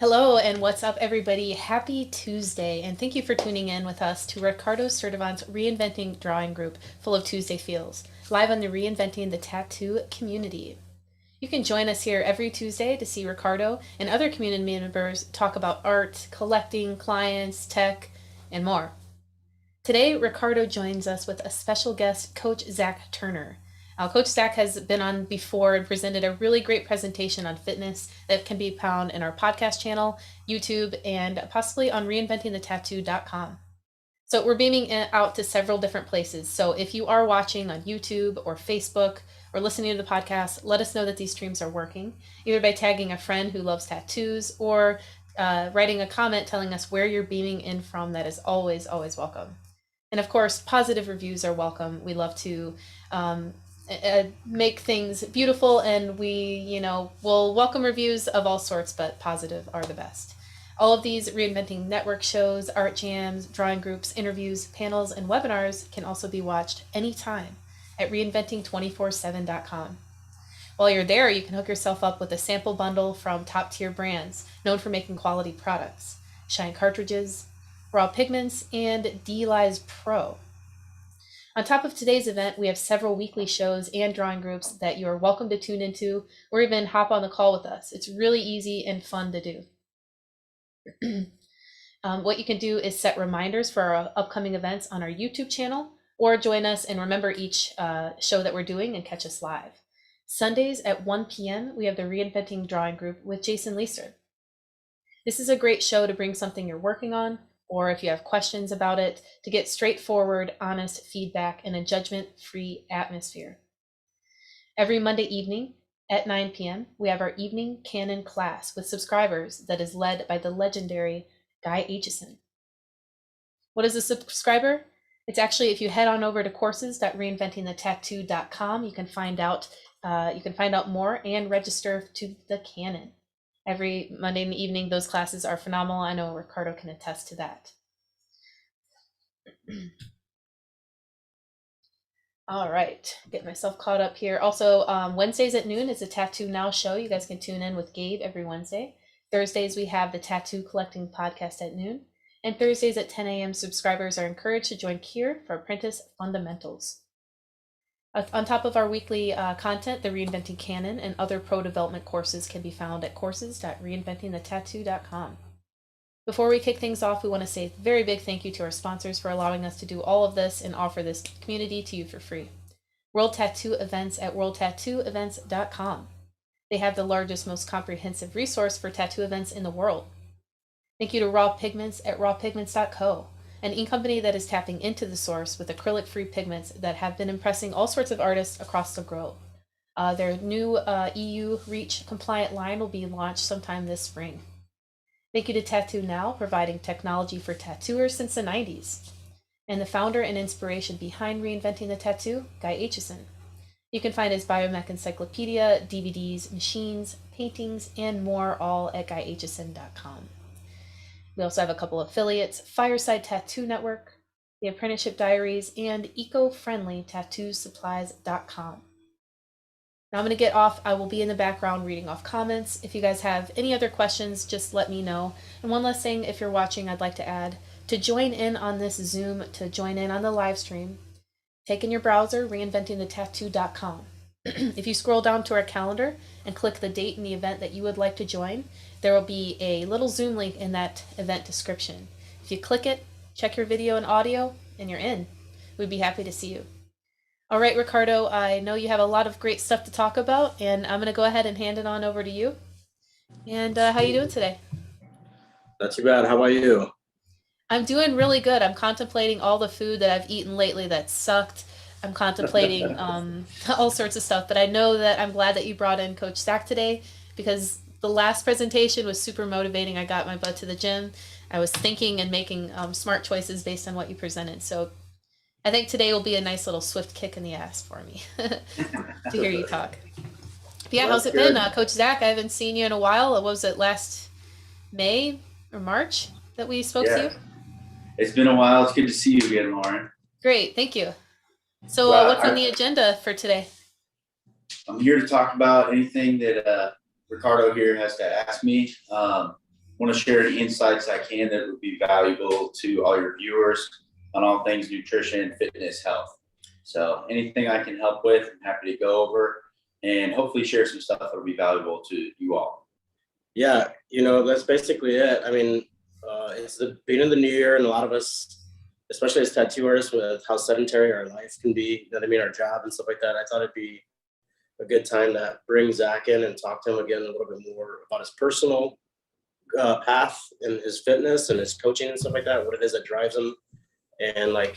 Hello and what's up, everybody? Happy Tuesday, and thank you for tuning in with us to Ricardo Sturdivant's Reinventing Drawing Group, full of Tuesday feels, live on the Reinventing the Tattoo community. You can join us here every Tuesday to see Ricardo and other community members talk about art, collecting, clients, tech, and more. Today, Ricardo joins us with a special guest, Coach Zac Turner. Coach Zac has been on before and presented a really great presentation on fitness that can be found in our podcast channel, YouTube, and possibly on reinventingthetattoo.com. So we're beaming it out to several different places. So if you are watching on YouTube or Facebook or listening to the podcast, let us know that these streams are working, either by tagging a friend who loves tattoos or writing a comment telling us where you're beaming in from. That is always, always welcome. And of course, positive reviews are welcome. We love to make things beautiful, and will welcome reviews of all sorts, but positive are the best. All of these Reinventing Network shows, art jams, drawing groups, interviews, panels, and webinars can also be watched anytime at reinventing247.com. While you're there, you can hook yourself up with a sample bundle from top-tier brands known for making quality products, Shine cartridges, raw pigments, and D-Lies Pro. On top of today's event, we have several weekly shows and drawing groups that you are welcome to tune into or even hop on the call with us. It's really easy and fun to do. What you can do is set reminders for our upcoming events on our YouTube channel, or join us and remember each show that we're doing and catch us live. Sundays at 1 p.m., we have the Reinventing Drawing Group with Jason Leeser. This is a great show to bring something you're working on, or if you have questions about it, to get straightforward, honest feedback in a judgment-free atmosphere. Every Monday evening at 9 p.m., we have our evening canon class with subscribers that is led by the legendary Guy Aitchison. What is a subscriber? It's actually, if you head on over to courses.reinventingthetattoo.com, you can find out more and register to the canon. Every Monday in the evening, those classes are phenomenal. I know Ricardo can attest to that. All right, get myself caught up here. Also, Wednesdays at noon is a Tattoo Now show. You guys can tune in with Gabe every Wednesday. Thursdays, we have the Tattoo Collecting Podcast at noon. And Thursdays at 10 a.m., subscribers are encouraged to join Kier for Apprentice Fundamentals. On top of our weekly content, the Reinventing Canon and other pro development courses can be found at courses.reinventingthetattoo.com. Before we kick things off, we want to say a very big thank you to our sponsors for allowing us to do all of this and offer this community to you for free. World Tattoo Events at worldtattooevents.com. They have the largest, most comprehensive resource for tattoo events in the world. Thank you to Raw Pigments at rawpigments.co, an ink company that is tapping into the source with acrylic-free pigments that have been impressing all sorts of artists across the globe. Their new EU REACH compliant line will be launched sometime this spring. Thank you to Tattoo Now, providing technology for tattooers since the 90s. And the founder and inspiration behind Reinventing the Tattoo, Guy Aitchison. You can find his biomech encyclopedia, DVDs, machines, paintings, and more all at guyaitchison.com. We also have a couple affiliates, Fireside Tattoo Network, the Apprenticeship Diaries, and eco-friendly-tattoo-supplies.com. Now I'm going to get off. I will be in the background reading off comments. If you guys have any other questions, just let me know. And one last thing, if you're watching, I'd like to add, to join in on this Zoom, to join in on the live stream, take in your browser, reinventingthetattoo.com. If you scroll down to our calendar and click the date and the event that you would like to join, there will be a little Zoom link in that event description. If you click it, check your video and audio, and you're in. We'd be happy to see you. All right, Ricardo, I know you have a lot of great stuff to talk about, and I'm going to go ahead and hand it on over to you. And how you doing today? Not too bad. How about you? I'm doing really good. I'm contemplating all the food that I've eaten lately that sucked. I'm contemplating all sorts of stuff, but I know that I'm glad that you brought in Coach Zac today, because the last presentation was super motivating. I got my butt to the gym. I was thinking and making smart choices based on what you presented. So I think today will be a nice little swift kick in the ass for me to hear you talk. But yeah, how's it been, Coach Zac? I haven't seen you in a while. What was it, last May or March that we spoke to you? It's been a while. It's good to see you again, Lauren. Great, thank you. So what's on the agenda for today? I'm here to talk about anything that Ricardo here has to ask me. One want to share any insights I can that would be valuable to all your viewers on all things nutrition, fitness, health. So anything I can help with, I'm happy to go over and hopefully share some stuff that will be valuable to you all. Yeah, that's basically it. I mean, it's the beginning of the new year, and a lot of us, especially as tattoo artists, with how sedentary our life can be, our job and stuff like that, I thought it'd be a good time to bring Zac in and talk to him again a little bit more about his personal path and his fitness and his coaching and stuff like that, what it is that drives him. And like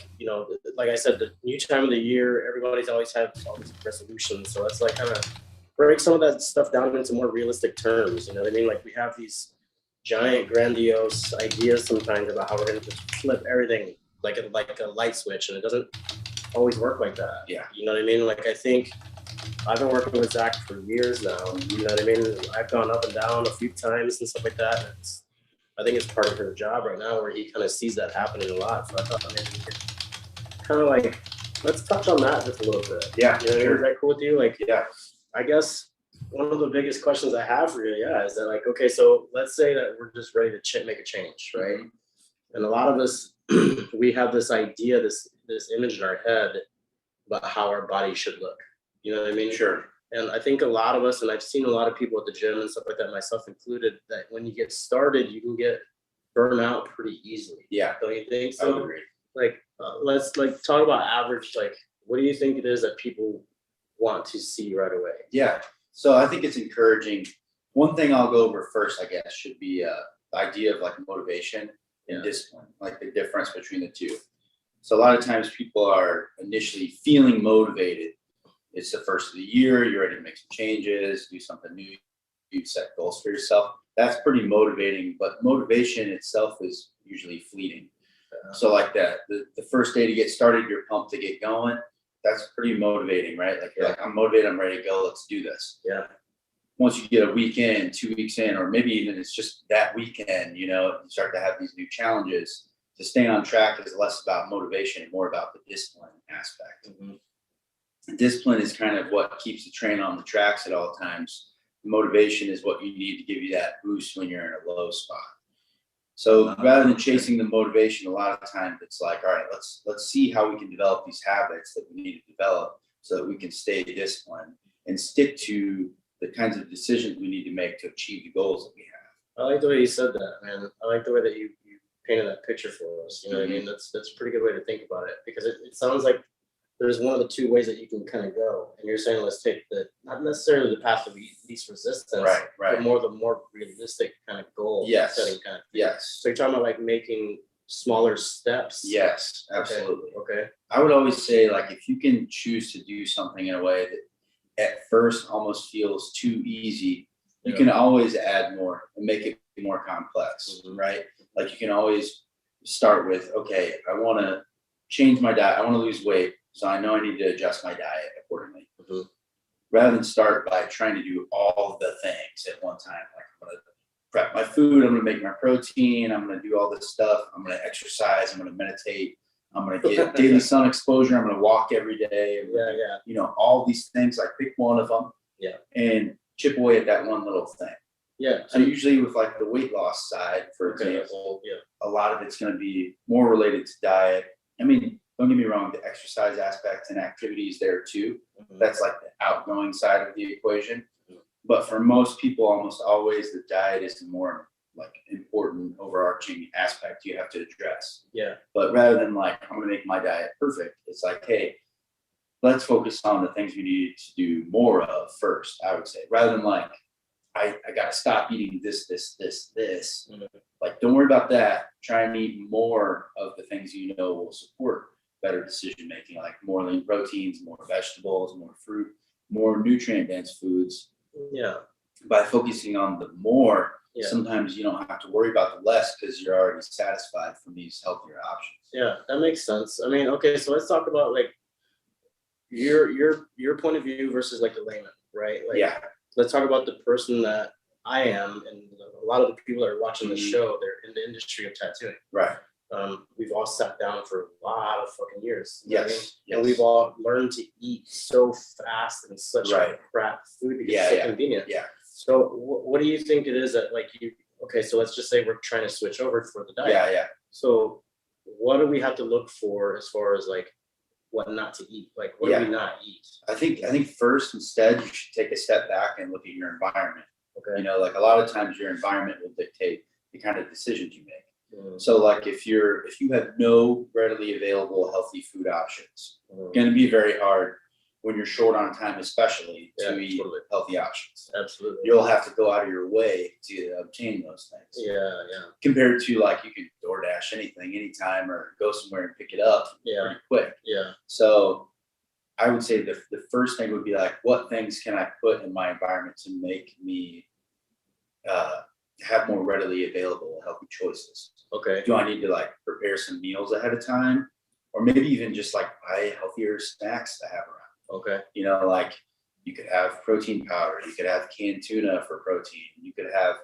I said, the new time of the year, everybody's always had all these resolutions. So let's kind of break some of that stuff down into more realistic terms. You know what I mean? Like we have these giant, grandiose ideas sometimes about how we're going to just flip everything like a light switch, and it doesn't always work like that. Yeah. You know what I mean? Like I think I've been working with Zac for years now. You know what I mean? I've gone up and down a few times and stuff like that. And I think it's part of her job right now where he kind of sees that happening a lot. So I thought maybe we could kind of let's touch on that just a little bit. Yeah. You know, sure. Is that cool with you? Yeah. I guess one of the biggest questions I have for you, is that okay, so let's say that we're just ready to make a change, right? And a lot of us, we have this idea, this image in our head about how our body should look. You know what I mean? Sure. And I think a lot of us, and I've seen a lot of people at the gym and stuff like that, myself included, that when you get started, you can get burned out pretty easily. Yeah. Don't you think so? I agree. Let's talk about average, what do you think it is that people want to see right away? Yeah. So I think it's encouraging. One thing I'll go over first, I guess, should be the idea of motivation and discipline, the difference between the two. So a lot of times people are initially feeling motivated. It's the first of the year, you're ready to make some changes, do something new, you set goals for yourself. That's pretty motivating, but motivation itself is usually fleeting. So the first day to get started, you're pumped to get going. That's pretty motivating, right? You're I'm motivated, I'm ready to go, let's do this. Yeah. Once you get a week in, 2 weeks in, or maybe even it's just that weekend, you start to have these new challenges. To stay on track is less about motivation and more about the discipline aspect. Mm-hmm. Discipline is kind of what keeps the train on the tracks at all times. Motivation is what you need to give you that boost when you're in a low spot. So rather than chasing the motivation, a lot of times it's all right, let's see how we can develop these habits that we need to develop so that we can stay disciplined and stick to the kinds of decisions we need to make to achieve the goals that we have. I like the way you said that, man. I like the way that you painted that picture for us. You know what I mean? That's a pretty good way to think about it, because it sounds like there's one of the two ways that you can kind of go. And you're saying, let's take not necessarily the path of least resistance, right, but the more realistic kind of goal setting kind of thing. Yes. So you're talking about making smaller steps. Yes, absolutely. Okay. I would always say if you can choose to do something in a way that at first almost feels too easy, you can always add more and make it more complex, right? You can always start with, okay, I want to change my diet. I want to lose weight. So I know I need to adjust my diet accordingly. Mm-hmm. Rather than start by trying to do all the things at one time. I'm going to prep my food. I'm going to make my protein. I'm going to do all this stuff. I'm going to exercise. I'm going to meditate. I'm going to get daily sun exposure. I'm going to walk every day. All these things. Pick one of them. Yeah. And chip away at that one little thing. Yeah. So usually with the weight loss side, for example, a lot of it's going to be more related to diet. I mean, don't get me wrong, the exercise aspect and activities there too. Mm-hmm. That's the outgoing side of the equation. Mm-hmm. But for most people, almost always the diet is the more important overarching aspect you have to address. Yeah. But rather than I'm going to make my diet perfect, it's hey, let's focus on the things we need to do more of first, I would say, rather than I got to stop eating this. Mm-hmm. Don't worry about that. Try and eat more of the things will support better decision making, more lean proteins, more vegetables, more fruit, more nutrient dense foods. Yeah. By focusing on the more, sometimes you don't have to worry about the less because you're already satisfied from these healthier options. Yeah, that makes sense. I mean, okay, so let's talk about your point of view versus the layman, right? Let's talk about the person that I am, and a lot of the people that are watching the show, they're in the industry of tattooing. Right. We've all sat down for a lot of fucking years. Yes. And we've all learned to eat so fast and such crap food because it's so convenient. Yeah. So what do you think it is that okay, so let's just say we're trying to switch over for the diet. Yeah. So what do we have to look for as far as like what not to eat? Like what do we not eat? I think first, instead, you should take a step back and look at your environment. Okay. You know, like a lot of times your environment will dictate the kind of decisions you make. Mm. So like if you have no readily available healthy food options, Mm. it's going to be very hard when you're short on time, especially to eat totally. healthy options. Absolutely. You'll have to go out of your way to obtain those things. Yeah. Compared to like you can DoorDash anything, anytime, or go somewhere and pick it up pretty quick. Yeah. So I would say the first thing would be like, what things can I put in my environment to make me have more readily available healthy choices? Okay. Do I need to like prepare some meals ahead of time, or maybe even just like buy healthier snacks to have around? Okay. You know, like you could have protein powder, you could have canned tuna for protein, you could have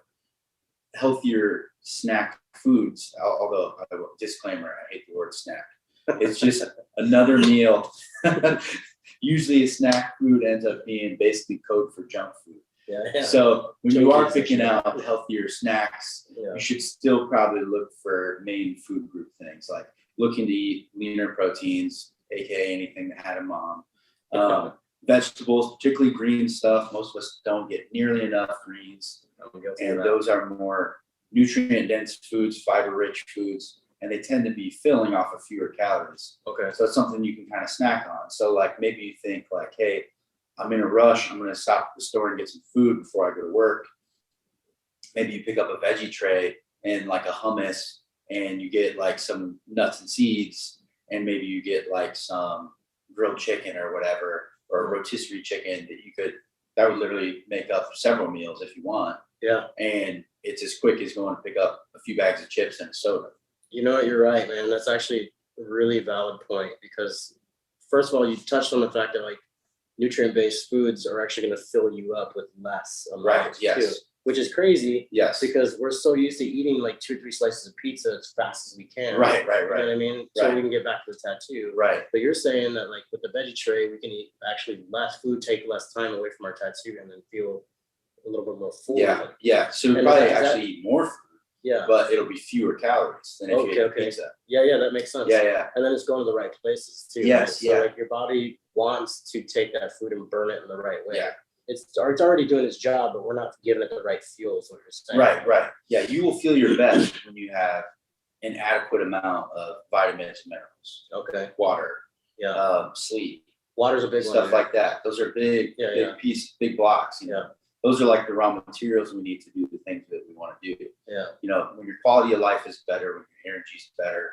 healthier snack foods. Although, disclaimer, I hate the word snack. It's just another meal. Usually a snack food ends up being basically code for junk food. Yeah. So when you are picking out healthier snacks, Yeah. you should still probably look for main food group things, like looking to eat leaner proteins, aka anything that had a mom. Vegetables, particularly green stuff. Most of us don't get nearly enough greens, and those are more nutrient dense foods, fiber rich foods, and they tend to be filling off of fewer calories. Okay. So it's something you can kind of snack on. So like maybe you think like, hey, I'm in a rush, I'm going to stop at the store and get some food before I go to work. Maybe you pick up a veggie tray and like a hummus, and you get like some nuts and seeds, and maybe you get like some grilled chicken or whatever, or rotisserie chicken that would literally make up several meals if you want. Yeah. And it's as quick as going to pick up a few bags of chips and a soda. You know what, you're right, man. That's actually a really valid point, because first of all, you touched on the fact that like nutrient-based foods are actually going to fill you up with less amount too, which is crazy. Yes. Because we're so used to eating like 2 or 3 slices of pizza as fast as we can. Right. You know what I mean? So we can get back to the tattoo. Right. But you're saying that like with the veggie tray, we can eat actually less food, take less time away from our tattoo, and then feel a little bit more full. Yeah. So you probably actually eat more food. Yeah. But it'll be fewer calories than if you ate pizza. Yeah, that makes sense. Yeah. And then it's going to the right places too. Yes. Right? So like your body wants to take that food and burn it in the right way. Yeah. It's already doing its job, but we're not giving it the right fuel, is what you're saying. Right. Yeah, you will feel your best when you have an adequate amount of vitamins and minerals. Okay. Water. Yeah. Sleep. Water's a big one. Stuff like that. Those are big big blocks. You know? Those are like the raw materials we need to do the things that we want to do. Yeah. You know, when your quality of life is better, when your energy's better,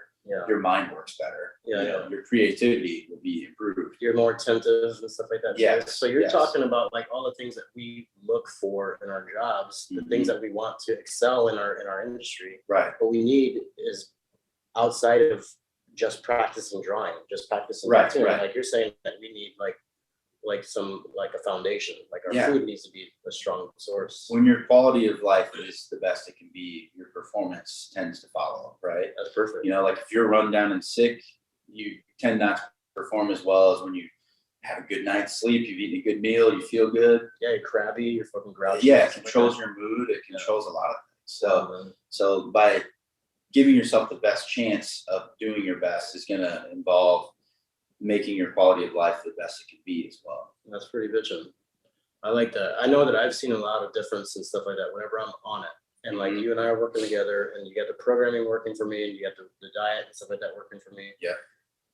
your mind works better. Your creativity will be improved. You're more attentive and stuff like that. Yes. So you're talking about like all the things that we look for in our jobs, the things that we want to excel in our industry. Right. What we need is outside of just practicing drawing, just practicing tattooing. Like you're saying that we need like a foundation. Like our food needs to be a strong source. When your quality of life is the best it can be, your performance tends to follow, right? That's perfect. You know, like if you're run down and sick, you tend not to perform as well as when you have a good night's sleep, you've eaten a good meal, you feel good. Yeah, you're crabby, you're fucking grouchy. Yeah, it controls your mood, it controls a lot of things. So by giving yourself the best chance of doing your best is gonna involve making your quality of life the best it can be as well. That's pretty bitchin'. I like that. I know that I've seen a lot of difference and stuff like that whenever I'm on it. And like you and I are working together, and you got the programming working for me, and you got the diet and stuff like that working for me. Yeah.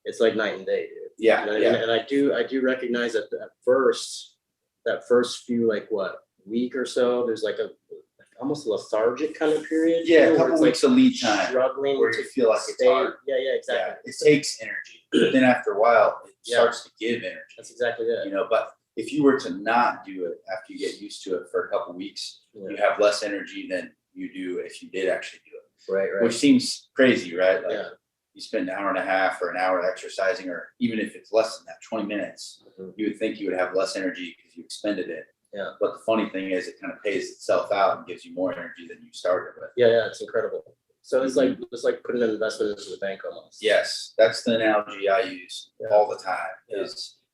It's like night and day, dude. Yeah. And I do recognize that that first few like week or so, there's like almost a lethargic kind of period. Yeah, a couple weeks of lead time struggling where you feel like it's hard. Yeah, exactly. Yeah, it takes energy, but then after a while, it starts to give energy. That's exactly it. You know, but if you were to not do it after you get used to it for a couple weeks, you have less energy than you do if you did actually do it. Right. Which seems crazy, right? Like you spend an hour and a half or an hour exercising, or even if it's less than that, 20 minutes, you would think you would have less energy because you expended it. Yeah. But the funny thing is, it kind of pays itself out and gives you more energy than you started with. Yeah, it's incredible. So it's like putting an investment into the bank almost. Yes, that's the analogy I use all the time.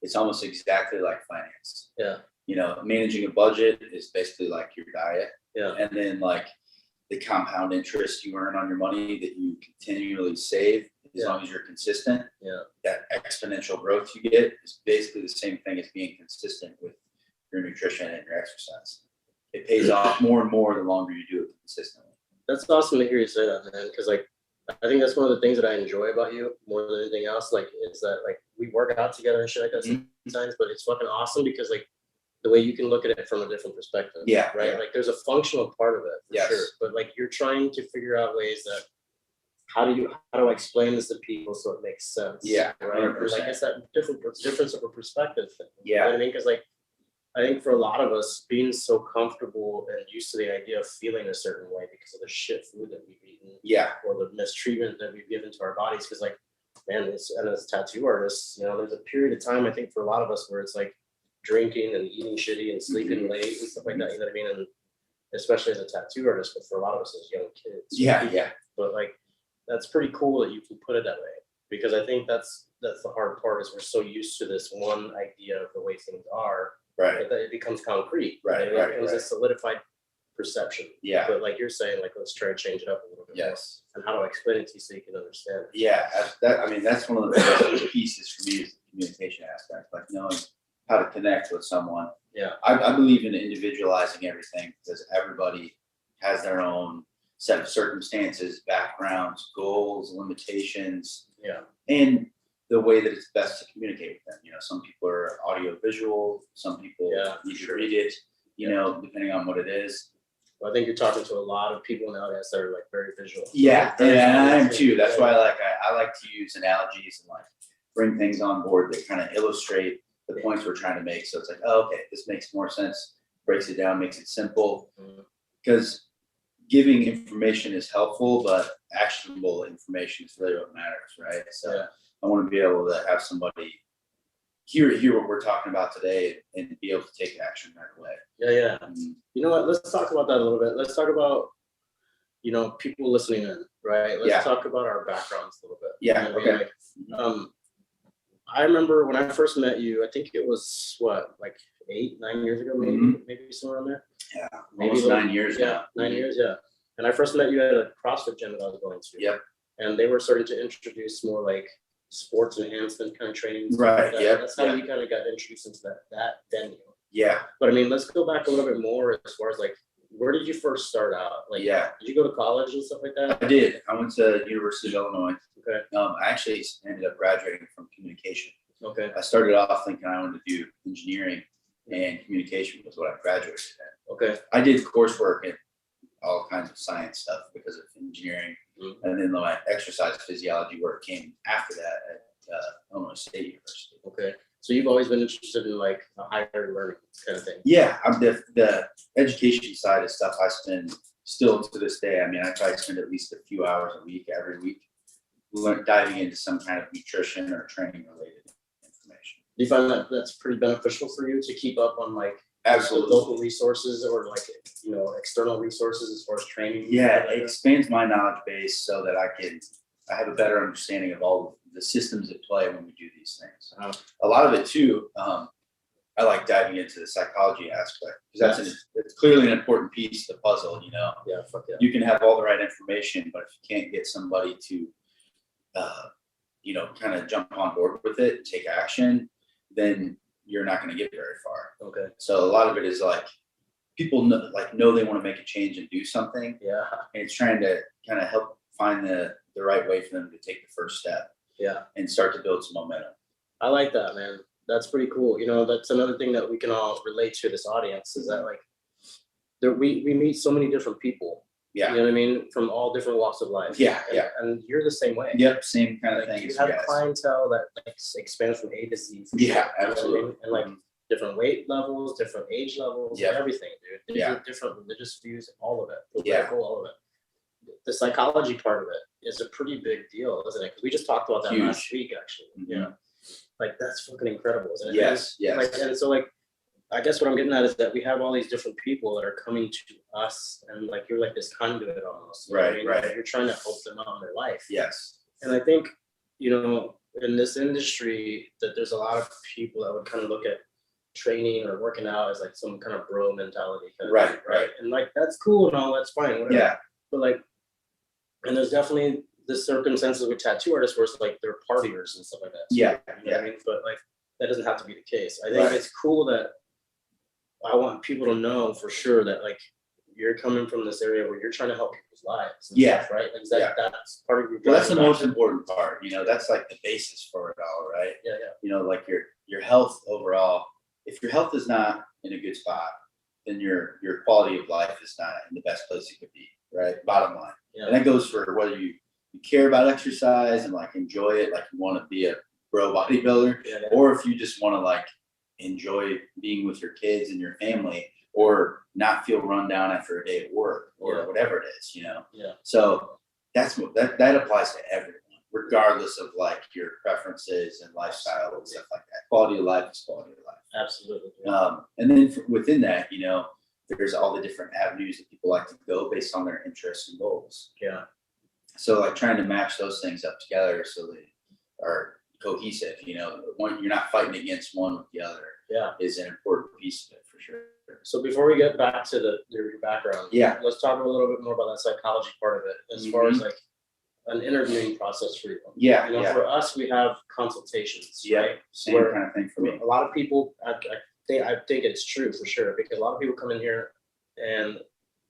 It's almost exactly like finance. Yeah. You know, managing a budget is basically like your diet. Yeah. And then like the compound interest you earn on your money that you continually save as long as you're consistent. Yeah. That exponential growth you get is basically the same thing as being consistent with your nutrition and your exercise. It pays off more and more the longer you do it consistently. That's awesome to hear you say that, man. Because like, I think that's one of the things that I enjoy about you more than anything else. Like, is that like we work out together and shit like that sometimes, but it's fucking awesome because like the way you can look at it from a different perspective. Yeah. Right. Yeah. Like there's a functional part of it for sure, but like you're trying to figure out ways that how do I explain this to people so it makes sense? Yeah. Right. And like it's that difference of a perspective thing. Yeah. You know what I mean? Because like I think for a lot of us, being so comfortable and used to the idea of feeling a certain way because of the shit food that we've eaten, or the mistreatment that we've given to our bodies. Because, like, man, and as tattoo artists, you know, there's a period of time I think for a lot of us where it's like drinking and eating shitty and sleeping late and stuff like that. You know what I mean? And especially as a tattoo artist, but for a lot of us as young kids. Yeah. But like, that's pretty cool that you can put it that way, because I think that's the hard part is we're so used to this one idea of the way things are. Right. That it becomes concrete. Right. It becomes a solidified perception. Yeah. But like you're saying, like let's try to change it up a little bit. Yes. More. And how do I explain it to you so you can understand? Yeah. That's one of the big pieces for me is the communication aspect, like knowing how to connect with someone. Yeah. I believe in individualizing everything because everybody has their own set of circumstances, backgrounds, goals, limitations. Yeah. And the way that it's best to communicate with them. You know, some people are audio visual, some people you should read it, you know, depending on what it is. Well, I think you're talking to a lot of people nowadays that are like very visual. Yeah, and I am too. That's why I like to use analogies and like bring things on board that kind of illustrate the points we're trying to make. So it's like, oh, okay, this makes more sense, breaks it down, makes it simple. Because giving information is helpful, but actionable information is really what matters, right? So I want to be able to have somebody hear what we're talking about today and be able to take action right away. Yeah. You know what? Let's talk about that a little bit. Let's talk about, you know, people listening in, right? Let's talk about our backgrounds a little bit. Yeah. You know what I mean? I remember when I first met you, I think it was what, like 8-9 years ago, maybe somewhere around there. Yeah, maybe almost 9 years now. 9 years, yeah. And I first met you at a CrossFit gym that I was going to. Yep. And they were starting to introduce more like sports enhancement kind of training. Right. Like that's how you kind of got introduced into that venue. Yeah. But I mean, let's go back a little bit more as far as like, where did you first start out? Like, did you go to college and stuff like that? I did. I went to University of Illinois. Okay. I actually ended up graduating from communication. Okay. I started off thinking I wanted to do engineering, and communication was what I graduated in. Okay. I did coursework in all kinds of science stuff because of engineering. And then my exercise physiology work came after that at Illinois State University. Okay. So you've always been interested in like a higher learning kind of thing. Yeah, I'm the education side of stuff I spend still to this day. I mean, I try to spend at least a few hours a week, every week, diving into some kind of nutrition or training related information. Do you find that that's pretty beneficial for you to keep up on like Absolutely. local resources or like, you know, external resources as far as training? Yeah, it expands my knowledge base so that I have a better understanding of all the systems at play when we do these things. A lot of it too, I like diving into the psychology aspect because it's clearly an important piece of the puzzle, you know? Yeah, fuck yeah. You can have all the right information, but if you can't get somebody to, you know, kind of jump on board with it and take action, then you're not going to get very far. Okay. So a lot of it is like people know they want to make a change and do something. Yeah. And it's trying to kind of help find the right way for them to take the first step. Yeah. And start to build some momentum. I like that, man. That's pretty cool. You know, that's another thing that we can all relate to this audience is that like we meet so many different people. Yeah. You know what I mean? From all different walks of life. Yeah. And you're the same way. Yep. Same kind of thing. You have a clientele that like expands from A to Z. Yeah, sure, absolutely. You know what I mean? And like different weight levels, different age levels, everything, dude. Different religious views, all of it. Political, all of it. The psychology part of it is a pretty big deal, isn't it? Because we just talked about that last week, actually. Yeah. Like that's fucking incredible, isn't it? Yes. Like, and so like, I guess what I'm getting at is that we have all these different people that are coming to us, and like you're like this conduit almost. You know what I mean? Like, you're trying to help them out in their life. Yes. And I think, you know, in this industry, that there's a lot of people that would kind of look at training or working out as like some kind of bro mentality. Kind of thing, right. And like that's cool and all, that's fine. Whatever. Yeah. but like, and there's definitely the circumstances with tattoo artists where it's like they're partiers and stuff like that. So, Yeah, you know yeah. what I mean? But like, that doesn't have to be the case. I think Right. it's cool that I want people to know for sure that like you're coming from this area where you're trying to help people's lives. And Yeah. stuff, right. Like Yeah. that's part of your. Well, that's the driving most factor. important part. That's like the basis for it all, right? Yeah, yeah. Like your health overall. If your health is not in a good spot, then your quality of life is not in the best place it could be, right? Bottom line. Yeah. And that goes for whether you care about exercise and like enjoy it, like you want to be a pro bodybuilder, Yeah, yeah. or if you just want to like enjoy being with your kids and your family, or not feel run down after a day at work, or Yeah. whatever it is, Yeah. So that's what that applies to everyone, regardless of like your preferences and lifestyle and stuff like that. Quality of life is quality of life. Absolutely. And then within that, there's all the different avenues that people like to go based on their interests and goals. Yeah. So like trying to match those things up together so they are cohesive, you're not fighting against one with the other. Yeah. Is an important piece of it for sure. So before we get back to your background, Yeah. let's talk a little bit more about that psychology part of it, as far as like an interviewing process for you. Yeah. For us, we have consultations, Yeah. right? Same Where kind of thing for me. a lot of people, I think it's true for sure, because a lot of people come in here and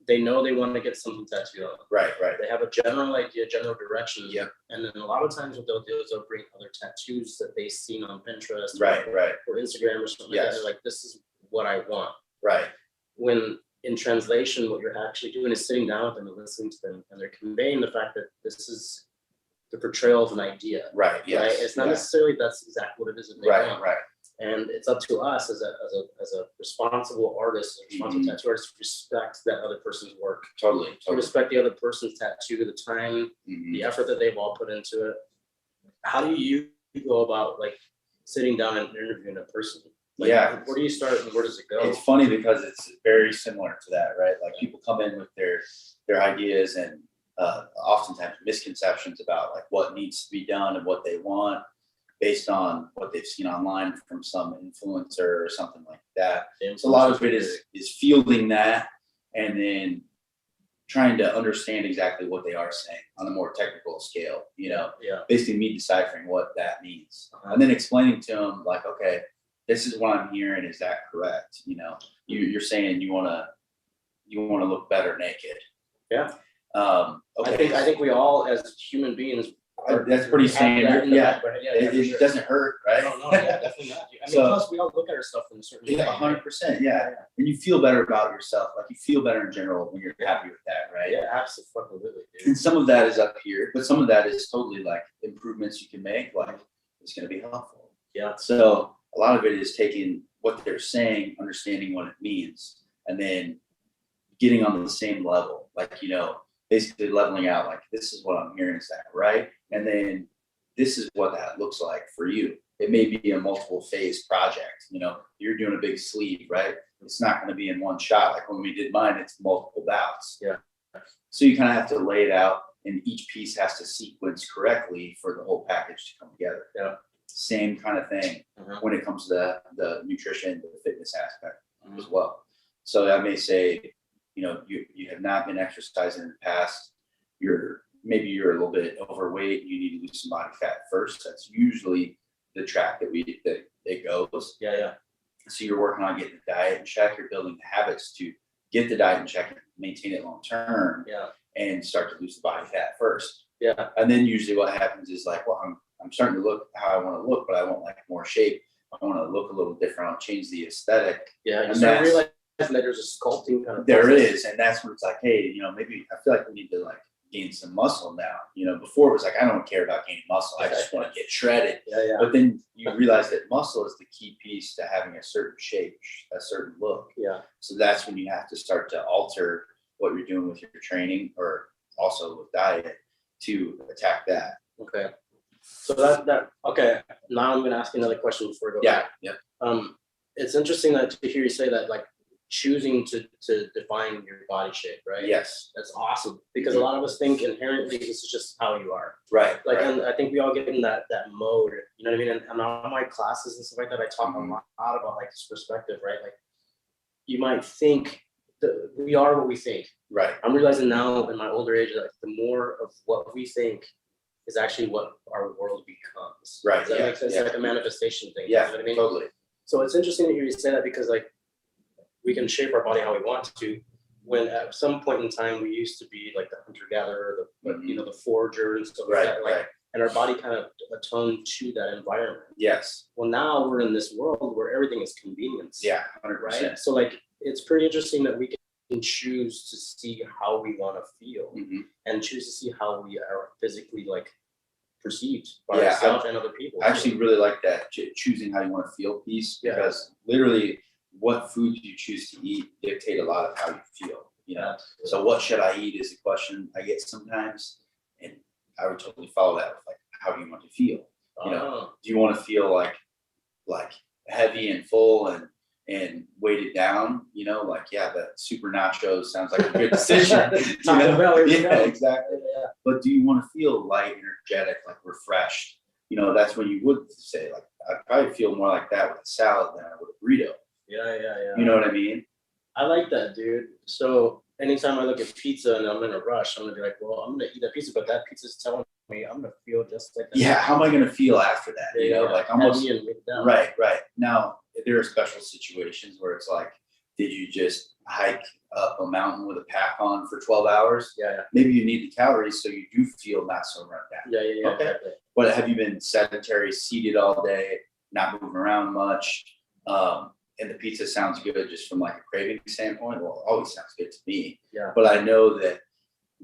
they know they want to get something tattooed on them. Right. They have a general idea, general direction. Yeah. And then a lot of times what they'll do is they'll bring other tattoos that they've seen on Pinterest Right. or Instagram or something like Yes. that. They're like, this is what I want. Right. When in translation, what you're actually doing is sitting down with them and listening to them, and they're conveying the fact that this is the portrayal of an idea. Right. Yes. Right? It's not necessarily that's exactly what it is that they want. Right. And it's up to us as a responsible artist, a responsible tattoo artist, to respect that other person's work, Totally. to respect the other person's tattoo, the time, Mhm. the effort that they've all put into it. How do you go about like sitting down and interviewing a person? Like, Yeah. where do you start and where does it go? It's funny because it's very similar to that, right? Like people come in with their ideas and oftentimes misconceptions about like what needs to be done and what they want based on what they've seen online from some influencer or something like that. So a lot of it is fielding that and then trying to understand exactly what they are saying on a more technical scale, Yeah. basically me deciphering what that means and then explaining to them like, okay, this is what I'm hearing. Is that correct? You're saying you want to look better naked. Yeah. Okay. I think we all as human beings. That's pretty standard. Yeah. It doesn't hurt, right? No, yeah, definitely not. I mean, So- plus we all look at our stuff in a certain way. Yeah, 100%. Yeah. And you feel better about yourself. Like you feel better in general when you're happy with that, right? Yeah, absolutely, dude. And some of that is up here, but some of that is totally like improvements you can make. Like it's going to be helpful. Yeah. So a lot of it is taking what they're saying, understanding what it means, and then getting on the same level. Like, basically leveling out, like, this is what I'm hearing, is that right? And then this is what that looks like for you. It may be a multiple phase project. You're doing a big sleeve, right? It's not going to be in one shot. Like when we did mine, it's multiple bouts. Yeah. So you kind of have to lay it out, and each piece has to sequence correctly for the whole package to come together. Yeah. Same kind of thing when it comes to the nutrition, the fitness aspect as well. So I may say, you have not been exercising in the past. Maybe you're a little bit overweight. You need to lose some body fat first. That's usually the track that it goes. Yeah. So you're working on getting the diet in check. You're building the habits to get the diet in check and maintain it long term. Yeah. And start to lose the body fat first. Yeah. And then usually what happens is like, well, I'm starting to look how I want to look, but I want like more shape. I want to look a little different. I'll change the aesthetic. Yeah. You And start that's- realizing that there's a sculpting kind of There process. is, and that's when it's like, hey, maybe I feel like we need to like gain some muscle now. Before it was like, I don't care about gaining muscle. I just want to get shredded. Yeah. But then you realize that muscle is the key piece to having a certain shape, a certain look. Yeah. So that's when you have to start to alter what you're doing with your training or also with diet to attack that. Okay. So that okay. Now I'm gonna ask you another question before we go back. Yeah. It's interesting to hear you say that, like choosing to define your body shape, right? Yes. That's awesome, because a lot of us think inherently this is just how you are. Right. Like, right. and I think we all get in that mode, you know what I mean? And all my classes and stuff like that, I talk a lot about like this perspective, right? Like you might think we are what we think. Right. I'm realizing now in my older age that the more of what we think is actually what our world becomes. Right. Does that make sense? Yeah. Like a manifestation thing. Yeah, You know what I mean? totally. So it's interesting to hear you say that, because like we can shape our body how we want to. When at some point in time we used to be like the hunter-gatherer, the forager and stuff like that. Like, and our body kind of attuned to that environment. Yes. Well, now we're in this world where everything is convenience. Yeah, 100%. Right. So like it's pretty interesting that we can choose to see how we want to feel and choose to see how we are physically like perceived by ourselves and other people. I actually really like that choosing how you want to feel piece, because literally what foods you choose to eat dictate a lot of how you feel. You know, so what should I eat is a question I get sometimes, and I would totally follow that with like, how do you want to feel? You know, do you want to feel like heavy and full and weighted down? You know, like the super nachos sounds like a good decision. Yeah, exactly. Yeah. But do you want to feel light, energetic, like refreshed? You know, that's when you would say like, I'd probably feel more like that with a salad than I would a burrito. Yeah. You know what I mean? I like that, dude. So anytime I look at pizza and I'm in a rush, I'm gonna be like, well, I'm gonna eat that pizza, but that pizza's telling me I'm gonna feel just like that. Yeah, how am I gonna feel after that? You know, like almost right. Now there are special situations where it's like, did you just hike up a mountain with a pack on for 12 hours? Yeah. Maybe you need the calories so you do feel not so run down. Yeah. Okay. Exactly. But have you been sedentary, seated all day, not moving around much? And the pizza sounds good just from like a craving standpoint. Well, it always sounds good to me. Yeah. But I know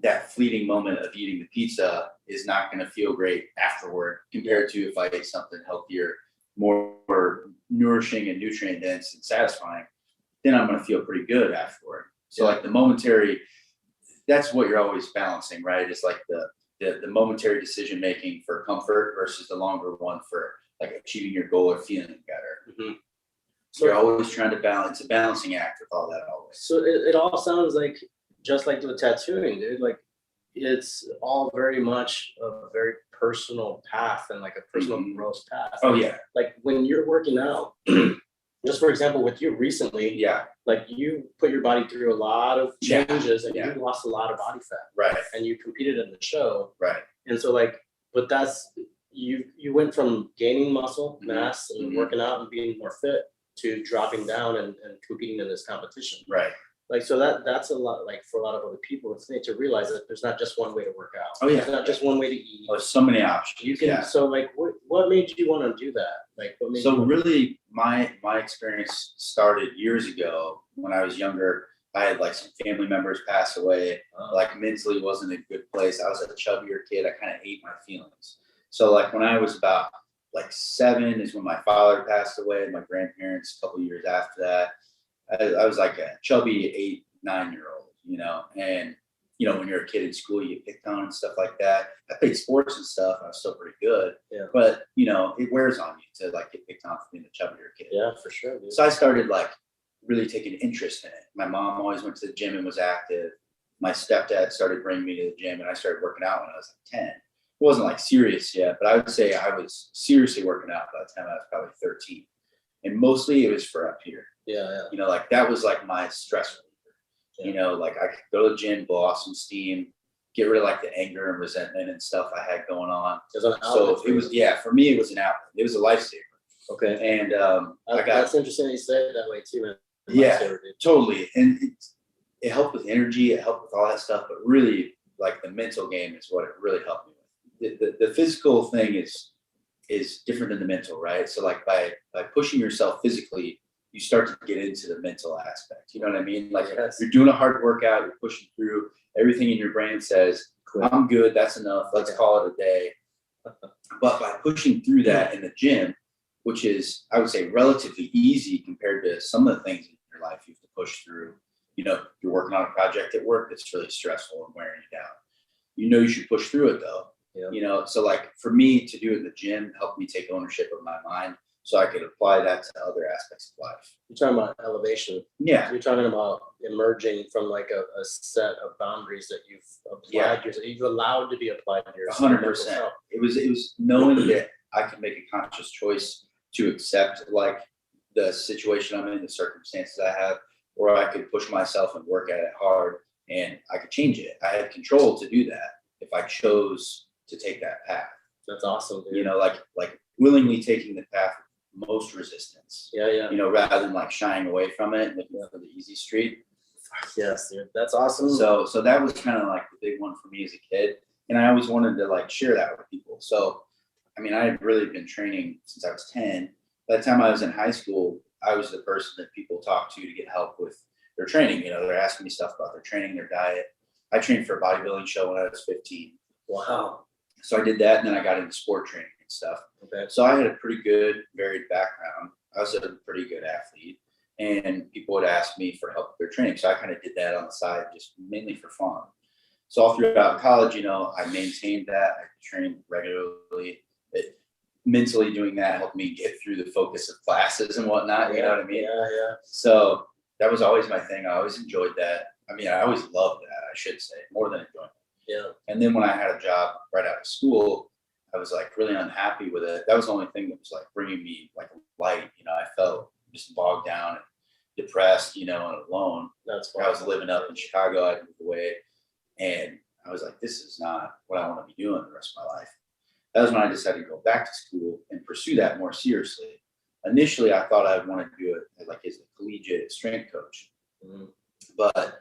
that fleeting moment of eating the pizza is not going to feel great afterward compared to if I ate something healthier, more nourishing and nutrient dense and satisfying. Then I'm going to feel pretty good afterward. So like the momentary, that's what you're always balancing, right? It's like the momentary decision making for comfort versus the longer one for like achieving your goal or feeling better. So you're always trying to balance, a balancing act with all that always. So it all sounds like just like the tattooing, dude. Like it's all very much a very personal path and like a personal growth path. Oh yeah. Like when you're working out, just for example, with you recently, like you put your body through a lot of changes and you lost a lot of body fat. Right. And you competed in the show. Right. And so like, but that's, you went from gaining muscle mass and working out and being more fit to dropping down and competing in this competition. Right. Like, so that's a lot, like for a lot of other people, it's neat to realize that there's not just one way to work out. Oh yeah. There's not just one way to eat. There's so many options. You can, so like, what made you want to do that? Like, what made so really my experience started years ago when I was younger. I had like some family members pass away, like mentally wasn't a good place. I was a chubbier kid. I kind of ate my feelings. So like when I was about like 7 is when my father passed away, and my grandparents a couple years after that. I was like a chubby 8-9-year-old, you know, and you know, when you're a kid in school, you get picked on and stuff like that. I played sports and stuff. I was still pretty good, but you know, it wears on you to like get picked on for being a chubbier kid. Yeah, for sure. Dude. So I started like really taking interest in it. My mom always went to the gym and was active. My stepdad started bringing me to the gym, and I started working out when I was like 10. It wasn't like serious yet, but I would say I was seriously working out by the time I was probably 13. And mostly it was for up here. Yeah. You know, like that was like my stress reliever. You know, like I could go to the gym, blow off some steam, get rid of like the anger and resentment and stuff I had going on. So it was, for me, it was an outlet. It was a lifesaver. Okay. And that's interesting that you say it that way too, man. Yeah, totally. And it helped with energy. It helped with all that stuff. But really, like the mental game is what it really helped me with. The physical thing is different than the mental, right? So like by pushing yourself physically, you start to get into the mental aspect. You know what I mean? Like you're doing a hard workout, you're pushing through, everything in your brain says, I'm good, that's enough, let's call it a day. But by pushing through that in the gym, which is, I would say, relatively easy compared to some of the things in your life you have to push through. You know, you're working on a project at work that's really stressful and wearing you down. You know you should push through it though. You know, so like for me to do it in the gym helped me take ownership of my mind so I could apply that to other aspects of life. You're talking about elevation. Yeah. You're talking about emerging from like a set of boundaries that you've applied yourself. You've allowed to be applied to yourself. 100%. It was knowing that I could make a conscious choice to accept like the situation I'm in, the circumstances I have, or I could push myself and work at it hard, and I could change it. I had control to do that if I chose to take that path. That's awesome, dude. You know, like willingly taking the path of most resistance. Yeah. You know, rather than like shying away from it and looking for the easy street. Yes, dude. That's awesome. So that was kind of like the big one for me as a kid. And I always wanted to like share that with people. So, I mean, I had really been training since I was 10. By the time I was in high school, I was the person that people talked to get help with their training. You know, they're asking me stuff about their training, their diet. I trained for a bodybuilding show when I was 15. Wow. So I did that, and then I got into sport training and stuff. Okay. So I had a pretty good, varied background. I was a pretty good athlete, and people would ask me for help with their training. So I kind of did that on the side, just mainly for fun. So all throughout college, you know, I maintained that. I trained regularly. Mentally doing that helped me get through the focus of classes and whatnot. You know what I mean? Yeah. So that was always my thing. I always enjoyed that. I mean, I always loved that, I should say, more than enjoying it. Yeah. And then when I had a job right out of school, I was like really unhappy with it. That was the only thing that was like bringing me like light. You know, I felt just bogged down and depressed, you know, and alone. That's I was living up in Chicago. I moved away, and I was like, this is not what I want to be doing the rest of my life. That was when I decided to go back to school and pursue that more seriously. Initially, I thought I wanted to do it like as a collegiate strength coach, but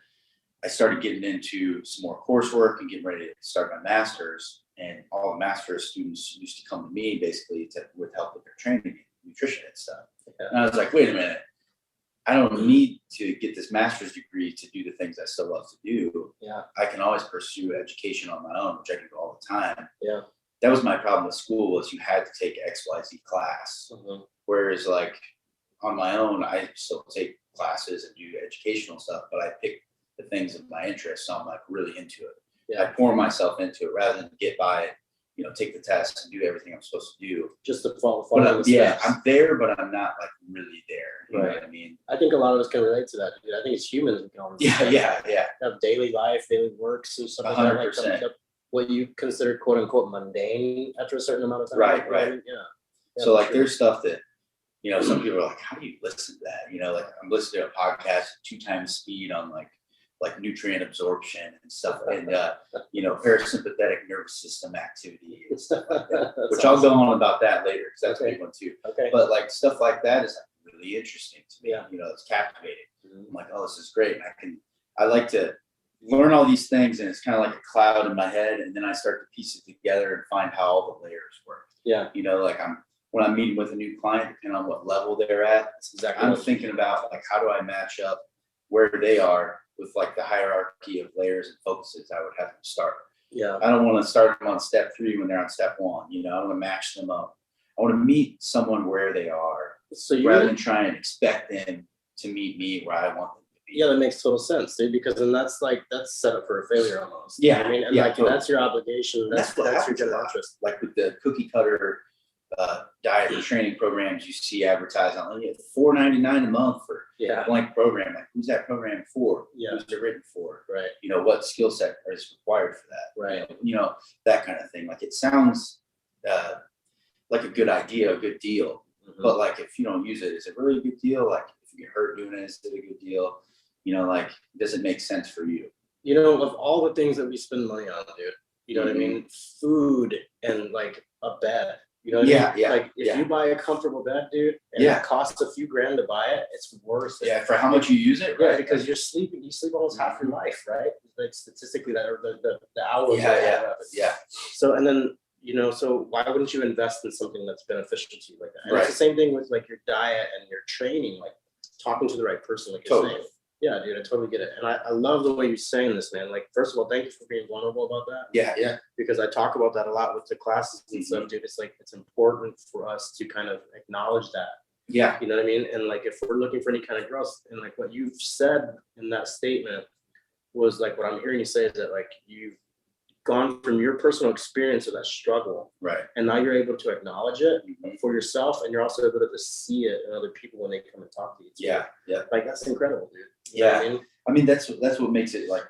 I started getting into some more coursework and getting ready to start my master's. And all the master's students used to come to me basically with help with their training, nutrition and stuff. Okay. And I was like, wait a minute, I don't need to get this master's degree to do the things I still love to do. Yeah. I can always pursue education on my own, which I do all the time. Yeah. That was my problem with school, was you had to take XYZ class. Whereas like on my own, I still take classes and do educational stuff, but I pick the things of my interest. So I'm like really into it. Yeah. I pour myself into it rather than get by it, you know, take the test and do everything I'm supposed to do. Just to follow But the yeah, steps. I'm there, but I'm not like really there. You know Right. what I mean? I think a lot of us can relate to that, dude. I think as humans, we can all Yeah. have daily life, daily works and stuff like that. Like 100%. what you consider quote unquote mundane after a certain amount of time. Right. Yeah. So like there's stuff that, you know, some people are like, how do you listen to that? You know, like I'm listening to a podcast 2 times speed on like nutrient absorption and stuff, and you know, parasympathetic nervous system activity and stuff like that. Which I'll go on about that later, because that's a big one too. Okay. But like stuff like that is like really interesting to me. Yeah. You know, it's captivating. I'm like, oh, this is great. And I like to learn all these things, and it's kind of like a cloud in my head, and then I start to piece it together and find how all the layers work. Yeah. You know, like when I'm meeting with a new client, depending on what level they're at, That's exactly I'm thinking about like, how do I match up where they are with like the hierarchy of layers and focuses I would have them start. Yeah. I don't want to start them on step 3 when they're on step 1. You know, I want to match them up. I want to meet someone where they are, So rather than try and expect them to meet me where I want them to be. yeah, that makes total sense, dude. Because then that's set up for a failure almost. Yeah, I mean, and yeah, like totally. that's your obligation. That's what your happens a general lot. interest. Like with the cookie cutter diet and training programs you see advertised on, you get $4.99 a month for Yeah. a blank program. Like, who's that program for? Yeah. Who's it written for? Right. You know, what skill set is required for that? Right. You know, that kind of thing. Like it sounds like a good idea, a good deal. But like if you don't use it, is it really a good deal? Like if you get hurt doing it, is it a good deal? You know, like does it make sense for you? You know, of all the things that we spend money on, dude, you know what I mean? Food and like a bed. You know what I mean? Yeah, Like if yeah. you buy a comfortable bed, dude, and Yeah. it costs a few grand to buy it, it's worth it. Yeah, for how much you use it, Yeah, right? because you sleep almost half your life, right? Like statistically, that or the hours. Yeah, that yeah, add up. yeah. So and then so why wouldn't you invest in something that's beneficial to you like that? And it's Right. the same thing with like your diet and your training, like talking to the right person, like you're Totally. saying. Yeah, dude, I totally get it. And I love the way you're saying this, man. Like, first of all, thank you for being vulnerable about that. Yeah. Because I talk about that a lot with the classes and stuff, dude. It's like it's important for us to kind of acknowledge that. Yeah. You know what I mean? And like if we're looking for any kind of growth, and like what you've said in that statement was like what I'm hearing you say is that like you've gone from your personal experience of that struggle, Right. and now you're able to acknowledge it Mhm. for yourself, and you're also able to see it in other people when they come and talk to you. too. Yeah. Like that's incredible, dude. You know what I mean? I mean, that's what makes it like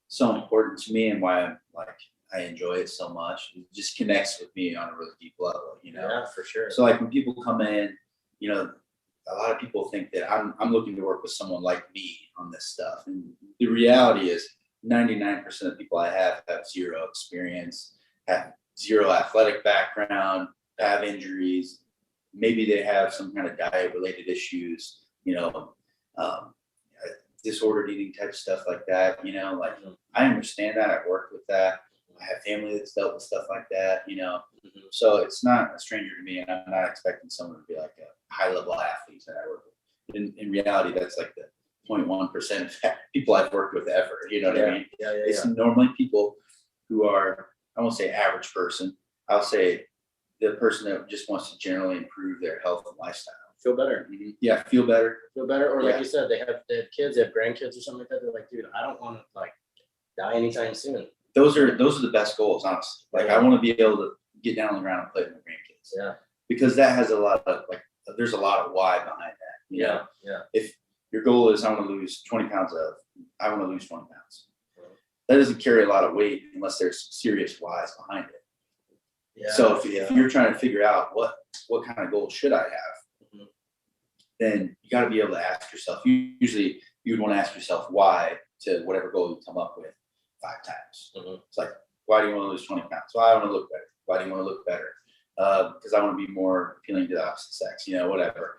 so important to me, and why I'm like I enjoy it so much. It just connects with me on a really deep level, you know. Yeah, for sure. So like when people come in, you know, a lot of people think that I'm looking to work with someone like me on this stuff. And the reality is 99% of people I have zero experience, have zero athletic background, have injuries. Maybe they have some kind of diet related issues, um, disordered eating type stuff like that, like I understand that. I've worked with that. I have family that's dealt with stuff like that, so it's not a stranger to me, and I'm not expecting someone to be like a high level athlete that I work with. In reality, that's like the 0.1% of people I've worked with ever, you know what I mean? It's normally people who are, I won't say average person, I'll say the person that just wants to generally improve their health and lifestyle. Feel better. Yeah, feel better. Or like you said, they have kids, they have grandkids or something like that. They're like, dude, I don't want to like die anytime soon. Those are the best goals, honestly. Like I want to be able to get down on the ground and play with my grandkids. Yeah. Because that has a lot of there's a lot of why behind that. You know? If your goal is I want to lose 20 pounds I want to lose 20 pounds. That doesn't carry a lot of weight unless there's serious whys behind it. Yeah. So if you're trying to figure out what kind of goal should I have, then you got to be able to ask yourself. Usually you would want to ask yourself why to whatever goal you come up with 5 times. It's like, why do you want to lose 20 pounds? Well, I want to look better. Why do you want to look better? Because I want to be more appealing to the opposite sex, whatever.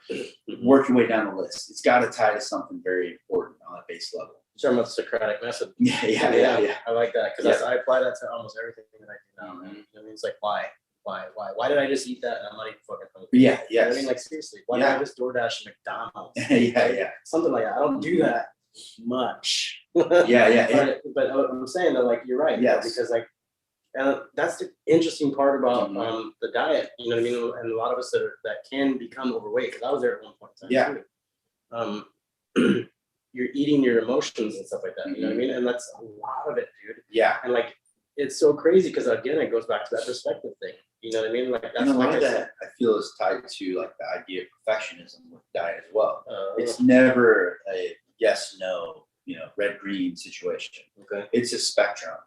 Work your way down the list. It's got to tie to something very important on a base level. You're talking about the Socratic method. Yeah. I like that because I apply that to almost everything that I do now, man. I mean, it's like, why did I just eat that and I'm not even fucking hungry? Yeah. You know what I mean, like seriously, why did I just DoorDash McDonald's? Something like that. I don't do that much. But I'm saying that, like, you're right. Yes. Because like, that's the interesting part about the diet. You know what I mean? And a lot of us that can become overweight, because I was there at one point in time too. You're eating your emotions and stuff like that. You know what I mean? And that's a lot of it, dude. Yeah. And like, it's so crazy because again, it goes back to that perspective thing. You know what I mean? Like that's a lot of that I feel is tied to like the idea of perfectionism with diet as well. It's never a yes, no, red, green situation. Okay. It's a spectrum,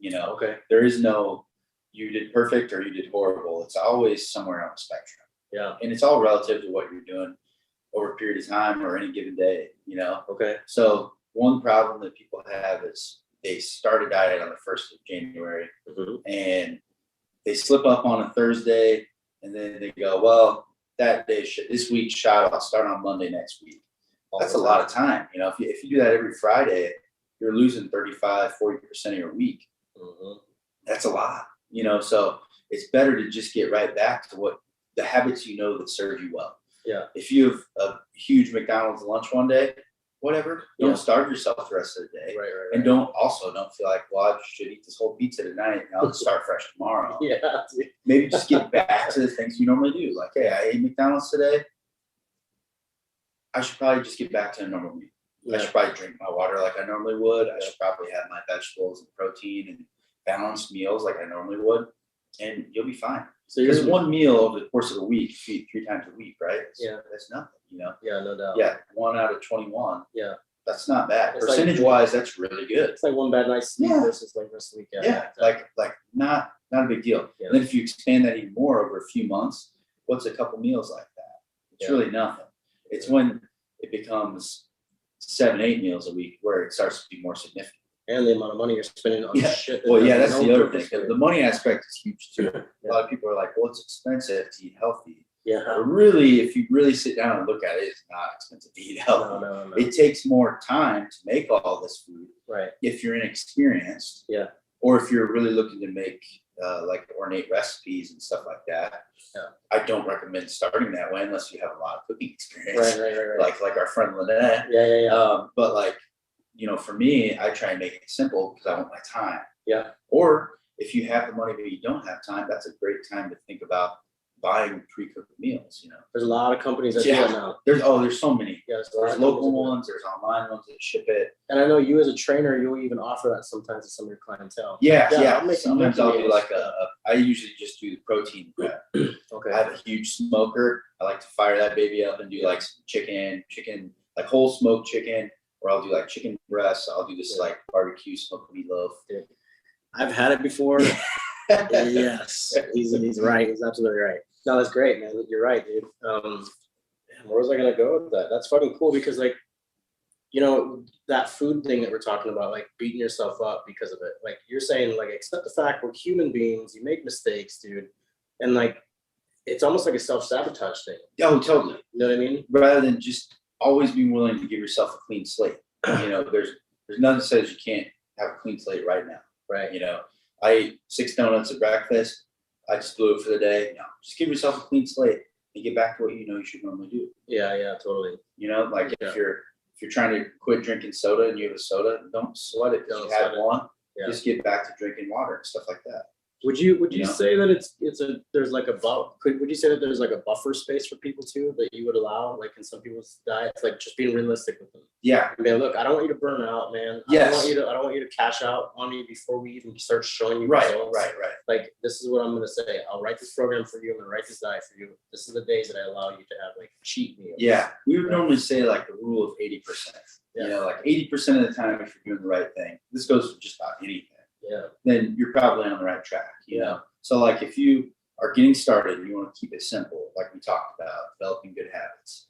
Okay. There is no, you did perfect or you did horrible. It's always somewhere on the spectrum. Yeah. And it's all relative to what you're doing over a period of time or any given day, Okay. So one problem that people have is they start a diet on the 1st of January and they slip up on a Thursday and then they go, well, that day, this week's shot, I'll start on Monday next week. That's a lot of time. If you do that every Friday, you're losing 35, 40% of your week. That's a lot, so it's better to just get right back to what the habits that serve you well. Yeah. If you have a huge McDonald's lunch one day, whatever, don't starve yourself the rest of the day. Right. And don't feel like, well, I should eat this whole pizza tonight and I'll just start fresh tomorrow. Yeah. Maybe just get back to the things you normally do. Like, hey, I ate McDonald's today. I should probably just get back to a normal meal. I should probably drink my water like I normally would. I should probably have my vegetables and protein and balanced meals like I normally would. And you'll be fine. So because one meal over the course of a week, you eat 3 times a week, right? That's nothing, Yeah, no doubt. Yeah, 1 out of 21. Yeah. That's not bad. It's Percentage-wise, that's really good. It's like one bad night's sleep versus like rest of the week. Yeah, like not a big deal. Yeah. And then if you expand that even more over a few months, what's a couple meals like that? It's really nothing. It's when it becomes 7, 8 meals a week where it starts to be more significant. And the amount of money you're spending on shit. Well, that's the other thing. The money aspect is huge too. A lot of people are like, well, it's expensive to eat healthy. Yeah. But really, if you really sit down and look at it, it's not expensive to eat healthy. No. It takes more time to make all this food. Right. If you're inexperienced. Yeah. Or if you're really looking to make like ornate recipes and stuff like that. Yeah. I don't recommend starting that way unless you have a lot of cooking experience. Right. Like our friend Lynette. Yeah. But like, for me, I try and make it simple because I want my time. Yeah. Or if you have the money but you don't have time, that's a great time to think about buying pre-cooked meals. There's a lot of companies that do that now. There's so many. Yeah, there's local ones, there's online ones that ship it. And I know you as a trainer, you'll even offer that sometimes to some of your clientele. Yeah. Sometimes I'll do like I usually just do the protein prep. Okay. I have a huge smoker. I like to fire that baby up and do like some chicken, like whole smoked chicken, or I'll do like chicken breasts. I'll do this like barbecue smoked meatloaf. Dude, I've had it before. Yes, he's right. He's absolutely right. No, that's great, man. You're right, dude. Where was I gonna go with that? That's fucking cool because like, that food thing that we're talking about, like beating yourself up because of it. Like you're saying, like accept the fact we're human beings. You make mistakes, dude, and like it's almost like a self-sabotage thing. Oh, totally. You know what I mean? Rather than just always being willing to give yourself a clean slate. There's nothing that says you can't have a clean slate right now. Right. I ate 6 donuts at breakfast. I just blew it for the day. No, just give yourself a clean slate and get back to what you should normally do. Yeah, totally. If you're trying to quit drinking soda and you have a soda, don't sweat it because you had one. Yeah. Just get back to drinking water and stuff like that. Would you say that there's like would you say that there's like a buffer space for people too that you would allow, like in some people's diets, like just being realistic with them? Yeah. I mean, look, I don't want you to burn out, man. Yes. I don't want you to cash out on me before we even start showing you results. Right. Like this is what I'm gonna say. I'll write this program for you. I'm gonna write this diet for you. This is the days that I allow you to have like cheat meals. Yeah. We would normally say like the rule of 80%. Yeah. Like 80% of the time if you're doing the right thing. This goes for just about anything. Yeah. Then you're probably on the right track, So like if you are getting started and you want to keep it simple, like we talked about, developing good habits.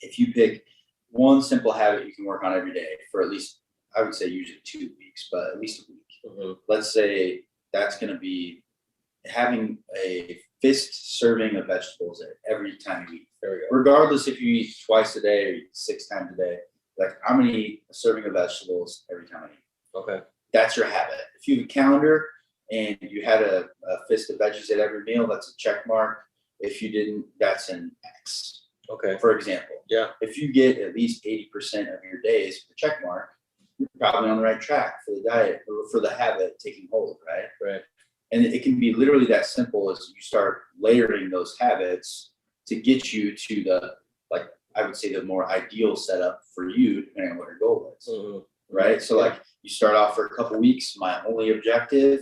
If you pick one simple habit you can work on every day for at least, I would say usually 2 weeks, but at least a week. Mm-hmm. Let's say that's going to be having a fist serving of vegetables every time you eat. There we go. Regardless if you eat twice a day or eat 6 times a day, like I'm going to eat a serving of vegetables every time I eat. Okay. That's your habit. If you have a calendar and you had a fist of veggies at every meal, that's a check mark. If you didn't, that's an X. Okay. For example. Yeah. If you get at least 80% of your days with a check mark, you're probably on the right track for the diet or for the habit taking hold, right? Right. And it can be literally that simple as you start layering those habits to get you to the, like, I would say the more ideal setup for you, depending on what your goal is. Mm-hmm. Right. So like you start off for a couple weeks. My only objective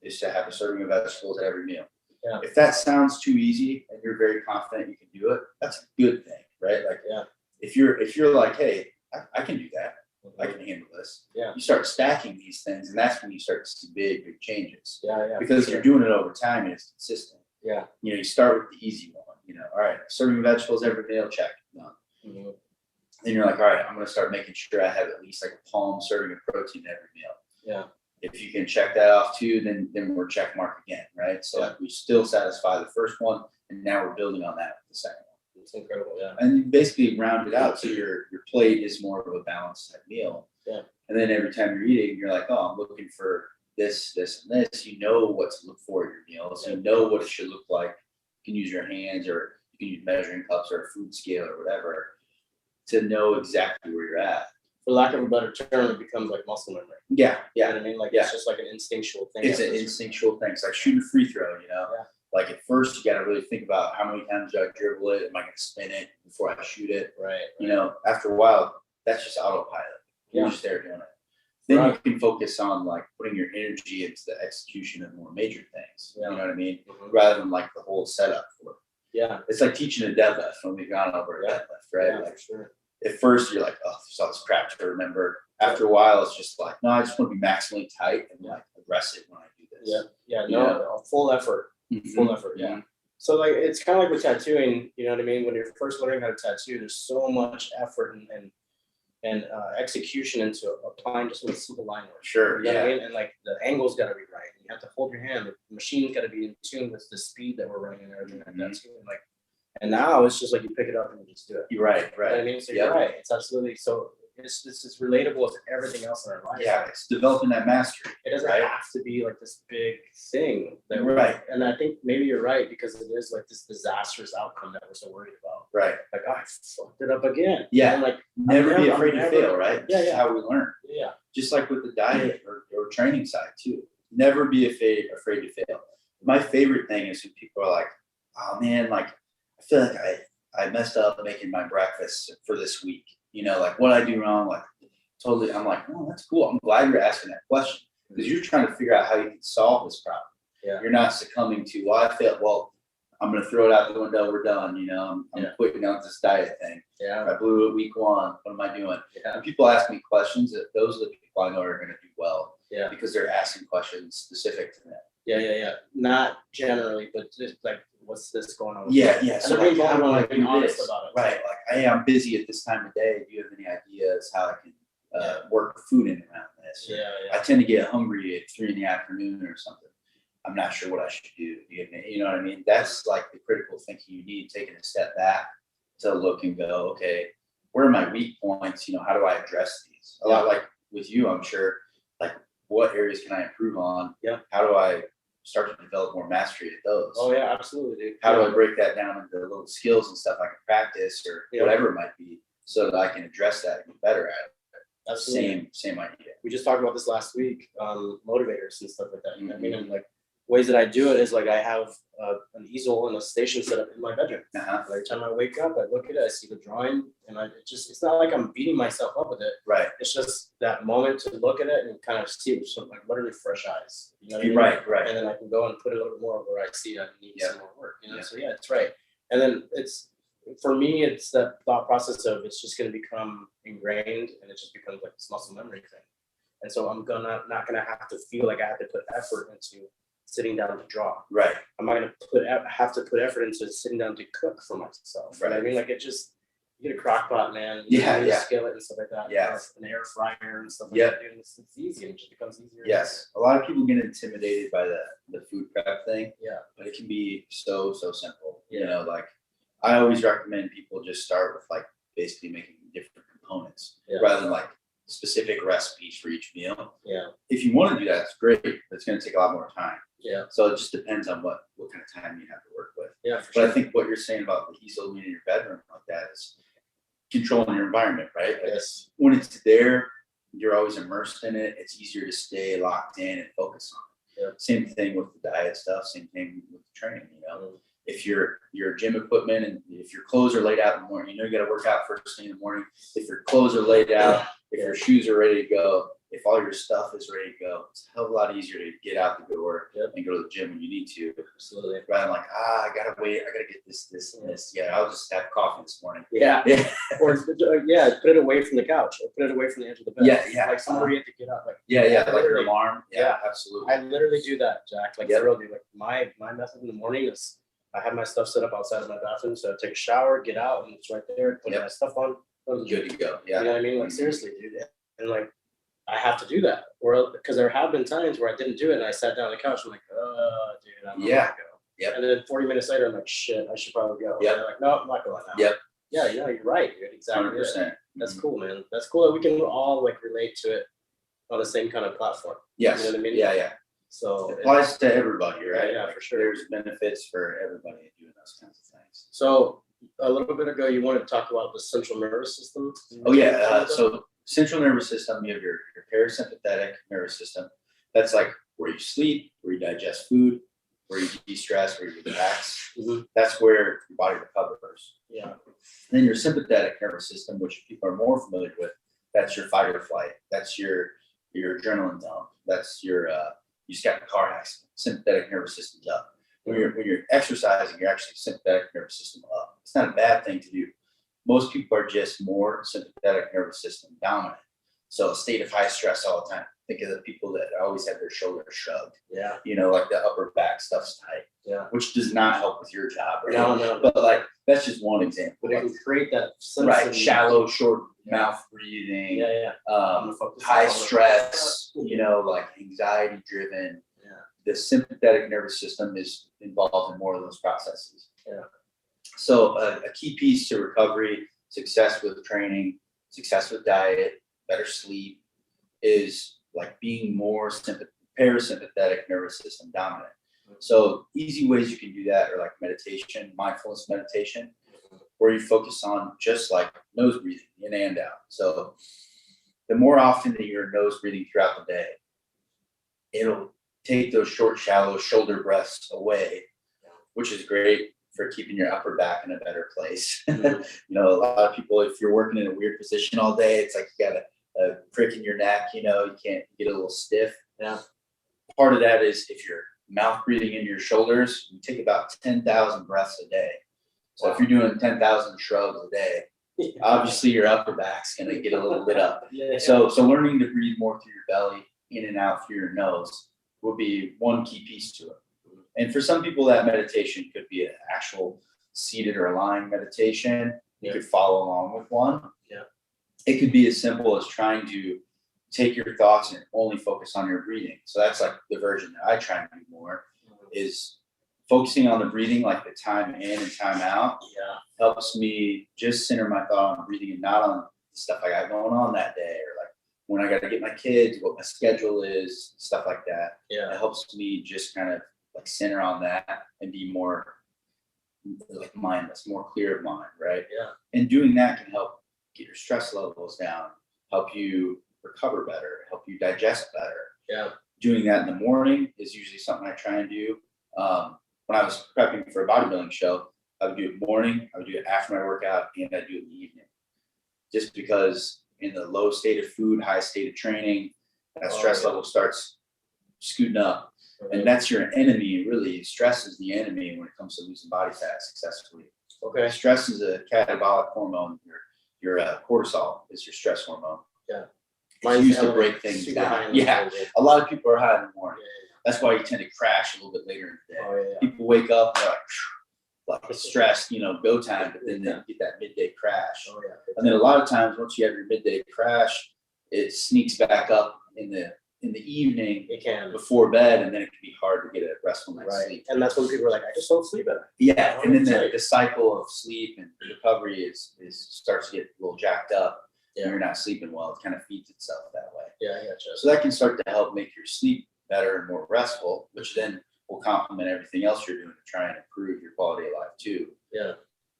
is to have a serving of vegetables at every meal. Yeah. If that sounds too easy and you're very confident you can do it, that's a good thing, right? Like, if you're like, hey, I can do that. Mm-hmm. I can handle this. Yeah. You start stacking these things, and that's when you start to see big changes. Yeah. Because you're doing it over time and it's consistent. Yeah. You start with the easy one. All right, serving vegetables every meal, check. Done. Mm-hmm. Then you're like, all right, I'm going to start making sure I have at least like a palm serving of protein every meal. Yeah. If you can check that off too, then we're check mark again, right? So like we still satisfy the first one, and now we're building on that with the second one. It's incredible, yeah. And you basically round it out so your plate is more of a balanced type meal. Yeah. And then every time you're eating, you're like, oh, I'm looking for this, this, and this. You know what to look for at your meals. You know what it should look like. You can use your hands, or you can use measuring cups or a food scale or whatever, to know exactly where you're at. For lack of a better term, it becomes like muscle memory. Yeah. You know what I mean? Like it's just like an instinctual thing. It's an instinctual thing. It's like shooting a free throw, Yeah. Like at first you gotta really think about how many times do I dribble it? Am I gonna spin it before I shoot it? Right. After a while, that's just autopilot. You're just there doing it. Then you can focus on like putting your energy into the execution of more major things. Yeah. You know what I mean? Mm-hmm. Rather than like the whole setup for it. Yeah. It's like teaching a deadlift when we've gone over a deadlift, right? Yeah, like sure. At first you're like, oh, there's all this crap to remember. After a while, it's just like, no, I just want to be maximally tight and like aggressive when I do this. Yeah. No, full effort. Mm-hmm. Full effort. Yeah. So like, it's kind of like with tattooing, you know what I mean? When you're first learning how to tattoo, there's so much effort and execution into applying just a simple line work. Sure. You know what I mean? And like the angle's got to be right. You have to hold your hand. The machine's got to be in tune with the speed that we're running and everything like that. So like, and now it's just like you pick it up and you just do it. You're right. Right. You know what I mean? So you're right. It's absolutely so. It's as relatable as everything else in our life. Yeah, it's developing that mastery. It doesn't have to be like this big thing. Right. And I think maybe you're right, because it is like this disastrous outcome that we're so worried about. Right. Like, oh, I fucked it up again. Yeah. And like, never be afraid to fail, right? Yeah. That's how we learn. Yeah. Just like with the diet or training side too. Never be afraid to fail. My favorite thing is when people are like, oh man, like I feel like I messed up making my breakfast for this week. Like what I do wrong, like totally. I'm like, oh, that's cool. I'm glad you're asking that question, because you're trying to figure out how you can solve this problem. Yeah. You're not succumbing to, well, I failed. Well, I'm going to throw it out the window. We're done. I'm quitting on this diet thing. Yeah. I blew it week 1. What am I doing? Yeah. When people ask me questions, those are the people I know are going to do well. Yeah. Because they're asking questions specific to them. Yeah. Not generally, but just like, what's this going on? Yeah. So like, how do I do be honest this? about it? Right. Like, hey, I'm busy at this time of day. Do you have any ideas how I can work food in around this? Or I tend to get hungry at 3 PM or something. I'm not sure what I should do. You know what I mean? That's like the critical thinking you need, taking a step back to look and go, okay, where are my weak points? How do I address these? A lot like with you, I'm sure, like what areas can I improve on? Yeah. How do I start to develop more mastery at those? Oh yeah, absolutely, dude. How do I break that down into little skills and stuff I can practice or whatever it might be so that I can address that and get better at it? Absolutely. Same idea. We just talked about this last week, motivators and stuff like that. You know what I mean? And like ways that I do it is like I have an easel and a station set up in my bedroom. Every time I wake up, I look at it, I see the drawing, and it's not like I'm beating myself up with it. Right. It's just that moment to look at it and kind of see something like literally fresh eyes. You know what I mean? Right. And then I can go and put a little bit more where I see I need some more work. So yeah, it's right. And then for me, it's that thought process of it's just going to become ingrained, and it just becomes like this muscle memory thing. And so I'm not gonna have to feel like I have to put effort into sitting down to draw. Right. I'm not gonna have to put effort into sitting down to cook for myself. Right. I mean, like you get a crock pot, man. You get a skillet and stuff like that. Yeah. An air fryer and stuff like that. And it's easy, and it just becomes easier. Yes. A lot of people get intimidated by the food prep thing. Yeah. But it can be so simple. Like I always recommend people just start with like basically making different components rather than like specific recipes for each meal. Yeah. If you want to do that, it's great, but it's going to take a lot more time. Yeah. So it just depends on what kind of time you have to work with. Yeah, for But sure. I think what you're saying about the easel in your bedroom like that is controlling your environment, right? Like Yes. when it's there, you're always immersed in it. It's easier to stay locked in and focus on it. Yeah. Same thing with the diet stuff. Same thing with the training. If your gym equipment and if your clothes are laid out in the morning, you got to work out first thing in the morning. If your clothes are laid out, if your shoes are ready to go, if all your stuff is ready to go, it's a hell of a lot easier to get out the door and go to the gym when you need to. Absolutely. Rather than like, I gotta wait, I gotta get this and this. Yeah, I'll just have coffee this morning. Yeah. Or put it away from the couch, or put it away from the edge of the bed. Yeah. Like somewhere you have to get up. Like like your alarm. Yeah, absolutely. I literally do that, Jack. Like literally, like my method in the morning is I have my stuff set up outside of my bathroom, so I take a shower, get out, and it's right there. Put my stuff on. Good to go. Yeah. You know what I mean? Like seriously, dude. And like I have to do that, or because there have been times where I didn't do it, and I sat down on the couch. I'm like, dude, I'm not gonna go. Yep. And then 40 minutes later, I'm like, shit, I should probably go. Yep. And they're like, no, I'm not going now. Yep. Yeah, you're right, dude. Exactly. 100%. That's cool, man. That's cool that we can all like relate to it on the same kind of platform. Yes. You know what I mean? Yeah. So it applies to everybody, right? Yeah, for sure. There's benefits for everybody doing those kinds of things. So a little bit ago, you wanted to talk about the central nervous system. Oh yeah. So central nervous system, you have your parasympathetic nervous system. That's like where you sleep, where you digest food, where you de-stress, where you relax. Mm-hmm. That's where your body recovers. Yeah. Then your sympathetic nervous system, which people are more familiar with, that's your fight or flight. That's your adrenaline dump. That's your you just got a car accident. Sympathetic nervous system's up. When you're exercising, you're actually sympathetic nervous system up. It's not a bad thing to do. Most people are just more sympathetic nervous system dominant. So a state of high stress all the time. Think of the people that always have their shoulders shrugged. Yeah. Like the upper back stuff's tight. Yeah. Which does not help with your job. Right? No. But like that's just one example. But it can create that right. Shallow, short mouth breathing. Yeah. High stress. Like anxiety driven. Yeah. The sympathetic nervous system is involved in more of those processes. Yeah. So a key piece to recovery, success with training, success with diet, better sleep, is like being more parasympathetic nervous system dominant. So easy ways you can do that are like meditation, mindfulness meditation, where you focus on just like nose breathing in and out. So the more often that you're nose breathing throughout the day, it'll take those short, shallow shoulder breaths away, which is great for keeping your upper back in a better place. A lot of people, if you're working in a weird position all day, it's like you got a prick in your neck, you can't get a little stiff. Yeah. Part of that is if you're mouth breathing into your shoulders, you take about 10,000 breaths a day. So if you're doing 10,000 shrugs a day, obviously your upper back's going to get a little lit up. Yeah. So learning to breathe more through your belly, in and out through your nose, would be one key piece to it. And for some people, that meditation could be an actual seated or lying meditation. You could follow along with one. Yeah. It could be as simple as trying to take your thoughts and only focus on your breathing. So that's like the version that I try and do more, is focusing on the breathing, like the time in and time out. Yeah. Helps me just center my thought on breathing and not on stuff I got going on that day, or like when I got to get my kids, what my schedule is, stuff like that. Yeah. It helps me just kind of like center on that and be more like mindless, more clear of mind, right? Yeah. And doing that can help get your stress levels down, help you recover better, help you digest better. Yeah. Doing that in the morning is usually something I try and do. When I was prepping for a bodybuilding show, I would do it morning, I would do it after my workout, and I'd do it in the evening. Just because in the low state of food, high state of training, that stress level starts scooting up. And that's your enemy, really. Stress is the enemy when it comes to losing body fat successfully. Okay. Stress is a catabolic hormone. Your cortisol is your stress hormone. Yeah. It's used to break things down. Yeah. A lot of people are high in the morning. That's why you tend to crash a little bit later in the day. Oh, yeah. People wake up and they're like stressed, go time, but then they get that midday crash. Oh, yeah. And then a lot of times once you have your midday crash, it sneaks back up in the evening It can. before bed, and then it can be hard to get a restful night's Right. sleep. And that's when people are like, I just don't sleep better. Yeah, and then Right. the cycle of sleep and recovery is starts to get a little jacked up. Yeah. And you're not sleeping well. It kind of feeds itself that way. Yeah, I gotcha. So that can start to help make your sleep better and more restful, which then will complement everything else you're doing to try and improve your quality of life too. Yeah.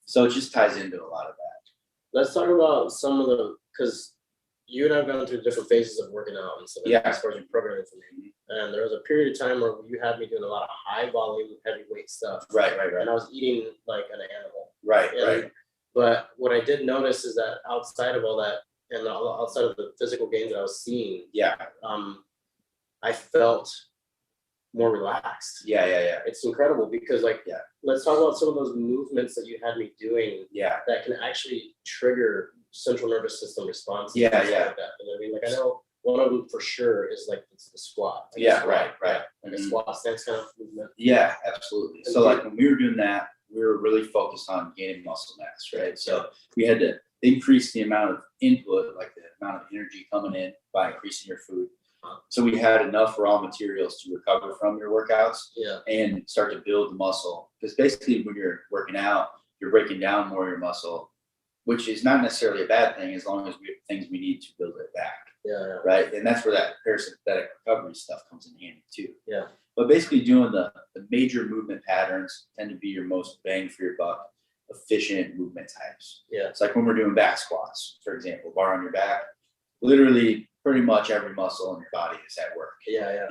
So it just ties into a lot of that. Let's talk about some of because you and I have gone through different phases of working out and stuff as far as your programming for me. And there was a period of time where you had me doing a lot of high volume, heavyweight stuff. Right. And I was eating like an animal. Right. But what I did notice is that outside of all that, and outside of the physical gains that I was seeing, Yeah. I felt more relaxed. Yeah. It's incredible because let's talk about some of those movements that you had me doing Yeah. that can actually trigger central nervous system response. Yeah. Like that. You know what I mean? Like I know one of them for sure is like the squat. Like Yeah, a squat, right. Like a squat stance kind of movement. Yeah, absolutely. So like when we were doing that, we were really focused on gaining muscle mass, right? So we had to increase the amount of input, like the amount of energy coming in by increasing your food. So we had enough raw materials to recover from your workouts and start to build the muscle. Because basically when you're working out, you're breaking down more of your muscle, which is not necessarily a bad thing as long as we have things we need to build it back. Yeah. Right. And that's where that parasympathetic recovery stuff comes in handy too. Yeah. But basically doing the major movement patterns tend to be your most bang for your buck, efficient movement types. Yeah. It's like when we're doing back squats, for example, bar on your back, literally pretty much every muscle in your body is at work. Yeah.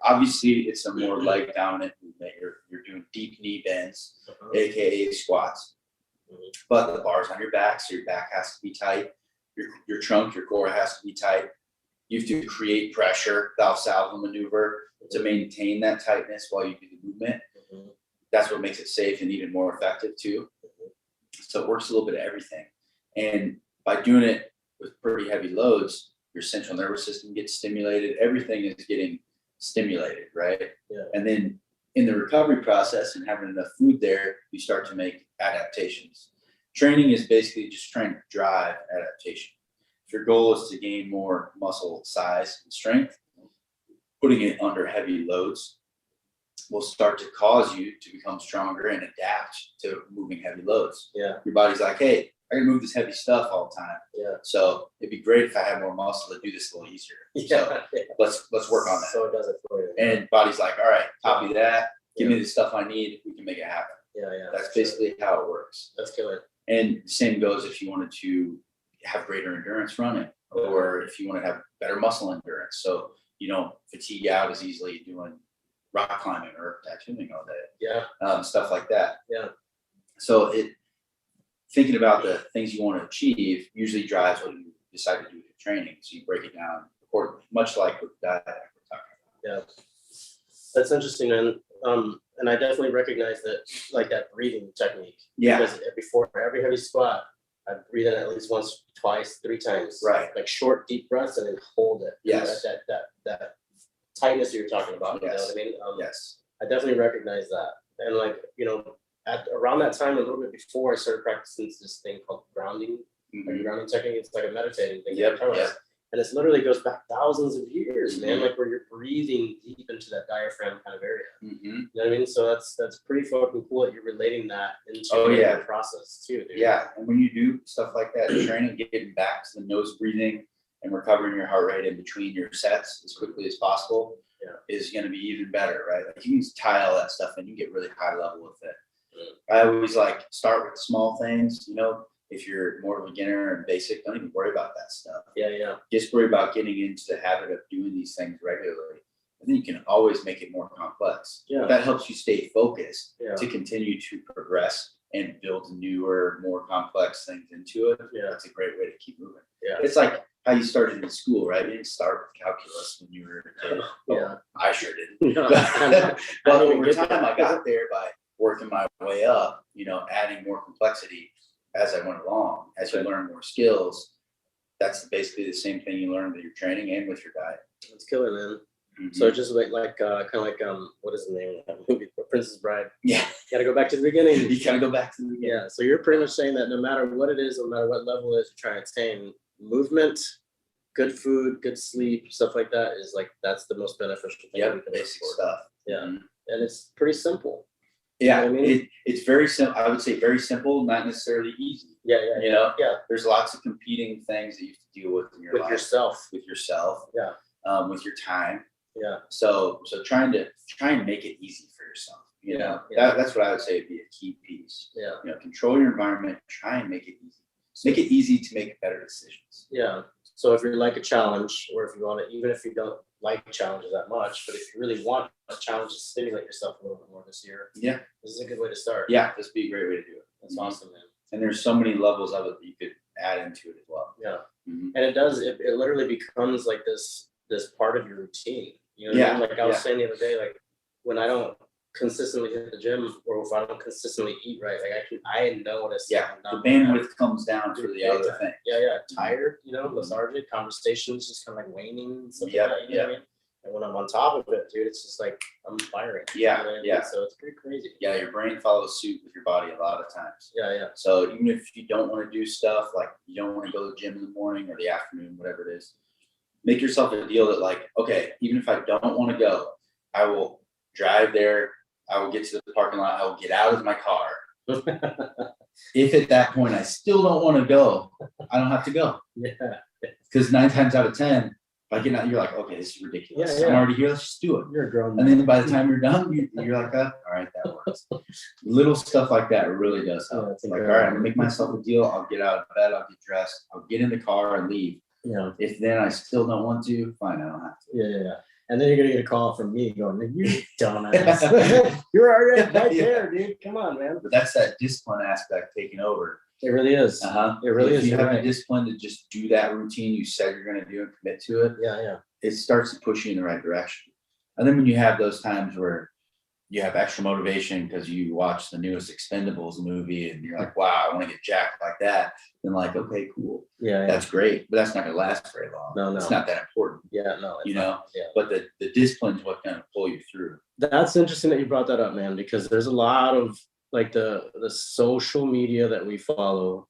Obviously it's a more leg dominant movement. You're doing deep knee bends, AKA squats. But the bar's on your back, so your back has to be tight. Your trunk, your core has to be tight. You have to create pressure, Valsalva maneuver, to maintain that tightness while you do the movement. That's what makes it safe and even more effective too. So it works a little bit of everything. And by doing it with pretty heavy loads, your central nervous system gets stimulated. Everything is getting stimulated, right? Yeah. And then in the recovery process and having enough food there, you start to make adaptations. Training is basically just trying to drive adaptation. If your goal is to gain more muscle size and strength, putting it under heavy loads will start to cause you to become stronger and adapt to moving heavy loads. Yeah. Your body's like, hey, I can move this heavy stuff all the time. Yeah. So it'd be great if I had more muscle to do this a little easier. So let's work on that. So it does it for you. And body's like, all right, copy that. Give me the stuff I need. We can make it happen. Yeah. That's basically how it works. That's killer. And the same goes if you wanted to have greater endurance running, or if you want to have better muscle endurance. So you don't fatigue out as easily doing rock climbing or tattooing all day. Yeah. Stuff like that. Yeah. So thinking about the things you want to achieve usually drives what you decide to do with your training. So you break it down accordingly, much like with diet we're talking about. Yeah. That's interesting, man. And I definitely recognize that, like that breathing technique. Yeah. Because before every heavy squat, I breathe in at least once, twice, 3 times. Right. Like short, deep breaths and then hold it. Yes. That tightness that you're talking about. You know Yes. what I mean? Yes. I definitely recognize that. And like, you know, at around that time, a little bit before, I started practicing this thing called grounding, like Mhm. grounding technique. It's like a meditating thing. Yep, yep. And it's literally goes back thousands of years, man. Mhm. Like where you're breathing deep into that diaphragm kind of area. Mhm. You know what I mean? So that's pretty fucking cool that you're relating that into Oh, yeah. the process too, dude. Yeah, and when you do stuff like that, training, getting back to the nose breathing and recovering your heart rate in between your sets as quickly as possible is going to be even better, right? Like you can tie all that stuff and you get really high level with it. I always like start with small things, you know. If you're more of a beginner and basic, don't even worry about that stuff. Yeah. Just worry about getting into the habit of doing these things regularly. And then you can always make it more complex. Yeah. That helps you stay focused Yeah. to continue to progress and build newer, more complex things into it. Yeah. That's a great way to keep moving. Yeah. It's like how you started in school, right? You didn't start with calculus when you were a kid. Yeah. I sure didn't. No, But over time, I got there by working my way up, you know, adding more complexity as I went along. As you learn more skills, that's basically the same thing you learn with your training and with your diet. It's killer, man. Mhm. So just like kind of like what is the name of that movie? Princess Bride. Yeah, Got to go back to the beginning. you gotta go back to the beginning. Yeah. So you're pretty much saying that no matter what it is, no matter what level it is you're trying to attain, movement, good food, good sleep, stuff like that is like that's the most beneficial thing. Yeah, we can basic afford. stuff. Yeah. Mhm. And it's pretty simple. Yeah, You know what I mean? it's very simple. I would say very simple, not necessarily easy. Yeah. You know, Yeah. there's lots of competing things that you have to deal with in your With life, yourself. with yourself, Yeah. with your time. Yeah. So try and make it easy for yourself. You know, Yeah. that's what I would say would be a key piece. Yeah. You know, control your environment. Try and make it easy. Make it easy to make better decisions. Yeah. So if you like a challenge, or if you want to, even if you don't like challenges that much, but if you really want a challenge to stimulate yourself a little bit more this year, Yeah, this is a good way to start. yeah, this would be a great way to do it. That's awesome, man. And there's so many levels of it that you could add into it as well. Yeah. Mhm. And it literally becomes like this part of your routine. You know what I Yeah, mean? Like I was yeah. saying the other day, like when I don't consistently hit the gym, or if I don't consistently eat right, like I notice. Yeah, I'm the not- bandwidth comes down for the other thing. Yeah, tired, you know, lethargic, conversations just kind of like waning and stuff Yeah, like that, you know what I mean? And when I'm on top of it, dude, it's just like I'm firing. Yeah, you know what I mean? yeah. So it's pretty crazy. Yeah, your brain follows suit with your body a lot of times. Yeah. So even if you don't want to do stuff like you don't want to go to the gym in the morning or the afternoon, whatever it is, make yourself a deal that like, okay, even if I don't want to go, I will drive there. I will get to the parking lot. I will get out of my car. If at that point I still don't want to go, I don't have to go. Yeah. Because 9 times out of 10, if I get out, you're like, okay, this is ridiculous. Yeah. I'm already here. Let's just do it. You're a grown And man. then by the time you're done, you're like, all right, that works. Little stuff like that really does help. Yeah, it's It's like, all incredible. right, I'm gonna make myself a deal. I'll get out of bed. I'll get dressed. I'll get in the car and leave. Yeah. If then I still don't want to, fine, I don't have to. Yeah. And then you're gonna get a call from me going, "You dumbass! You're already right Yeah. there, dude. Come on, man." But that's that discipline aspect taking over. It really is. It really If is. you You're have the right. discipline to just do that routine you said you're gonna do and commit to it, Yeah. it starts to push you in the right direction. And then when you have those times where you have extra motivation because you watch the newest Expendables movie and you're like, wow, I want to get jacked like that. Then like, okay, cool. Yeah. That's great. But that's not gonna last very long. No. It's not that important, Yeah. No. you know? Yeah. But the discipline is what kind of pull you through. That's interesting that you brought that up, man, because there's a lot of like the social media that we follow.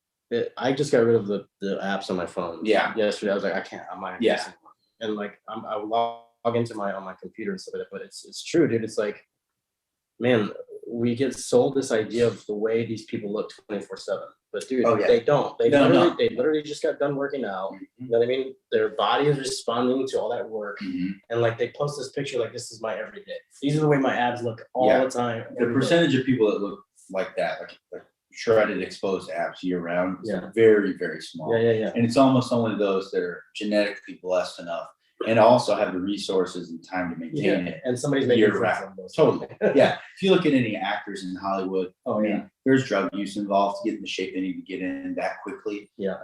I just got rid of the apps on my phone. Yeah. Yesterday, I was like, I'm not Yeah. using one. And like I log into on my computer and stuff like that. But it's true, dude. It's like, man, we get sold this idea of the way these people look 24/7. But dude, Oh, yeah. they don't. They No. they literally just got done working out. Mhm. You know what I mean? Their body is responding to all that work. Mhm. And like they post this picture like this is my everyday. These are the way my abs look all Yeah. the time. The every day. percentage of people that look like that, like shredded, exposed abs year round, is Yeah. very, very small. Yeah. And it's almost only those that are genetically blessed enough and also have the resources and time to maintain it. And somebody's making Year food round. from those. Totally. Yeah. If you look at any actors in Hollywood, Oh I mean, yeah. there's drug use involved to get in the shape they need to get in that quickly. Yeah.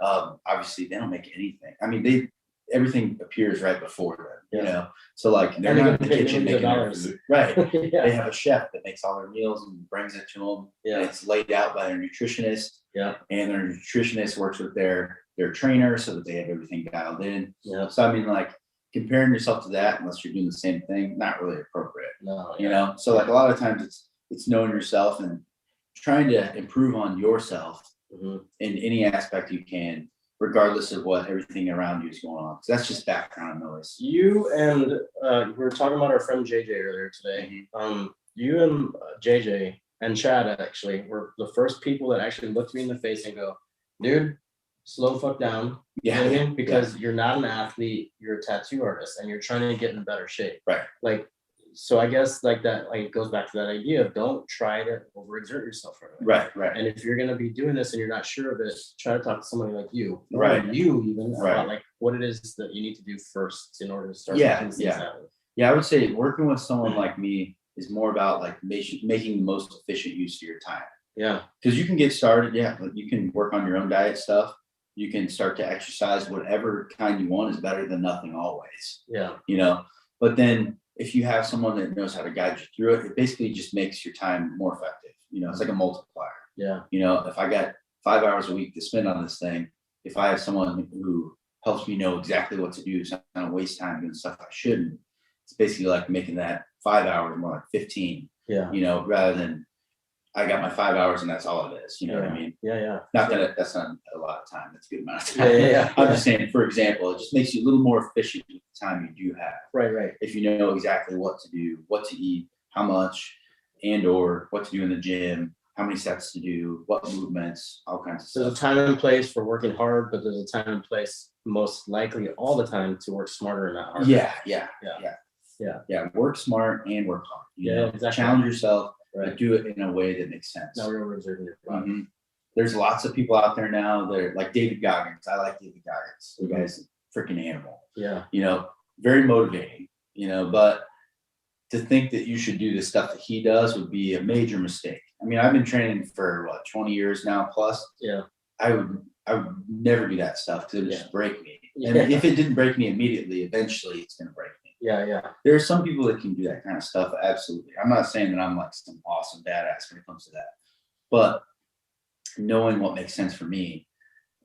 Obviously, they don't make anything. I mean, everything appears right before them, you Yeah. know? So, like, they're And they not get in the paid kitchen millions of making their dollars. food. Right. They Yeah. have a chef that makes all their meals and brings it to them. Yeah. And it's laid out by their nutritionist. Yeah. And their nutritionist works with their trainer so that they have everything dialed in. Yeah. So, I mean, like, comparing yourself to that, unless you're doing the same thing, not really appropriate. No, You know, so like a lot of times it's knowing yourself and trying to improve on yourself in any aspect you can, regardless of what everything around you is going on. So that's just background noise. You and we were talking about our friend JJ earlier today. You and JJ and Chad actually were the first people that actually looked me in the face and go, dude, slow fuck down. Yeah. You know what I mean? Because you're not an athlete, you're a tattoo artist and you're trying to get in better shape. Right. Like, so I guess like that, like it goes back to that idea of don't try to overexert yourself right away. Right, right. And if you're gonna be doing this and you're not sure of it, try to talk to somebody like you, Right. or you even Right. about like what it is that you need to do first in order to start. Yeah, I would say working with someone like me is more about like making the most efficient use of your time. Yeah. Because you can get started, like you can work on your own diet stuff. You can start to exercise, whatever kind you want is better than nothing always. Yeah. You know, but then if you have someone that knows how to guide you through it, it basically just makes your time more effective. You know, it's like a multiplier. Yeah. You know, if I got 5 hours a week to spend on this thing, if I have someone who helps me know exactly what to do, so I don't waste time doing stuff I shouldn't, it's basically like making that 5 hours more like 15. Yeah. You know, rather than I got my 5 hours and that's all it is. You know what I mean? Yeah, yeah. Not that that's not a lot of time. That's a good amount of time. Yeah. I'm just saying, for example, it just makes you a little more efficient with the time you do have. Right. If you know exactly what to do, what to eat, how much, and or what to do in the gym, how many sets to do, what movements, all kinds of stuff. There's a time and place for working hard, but there's a time and place most likely all the time to work smarter and not harder. Yeah. Work smart and work hard. You know? Exactly. Challenge yourself, Right. but do it in a way that makes sense. Now we're overexerting your body. There's lots of people out there now that are like David Goggins. I like David Goggins. The guy's a freaking animal. Yeah. You know, very motivating, you know, but to think that you should do the stuff that he does would be a major mistake. I mean, I've been training for 20 years now plus. Yeah. I would never do that stuff because it would just break me. And Yeah. if it didn't break me immediately, eventually it's going to break me. Yeah. There are some people that can do that kind of stuff. Absolutely. I'm not saying that I'm like some awesome badass when it comes to that, but knowing what makes sense for me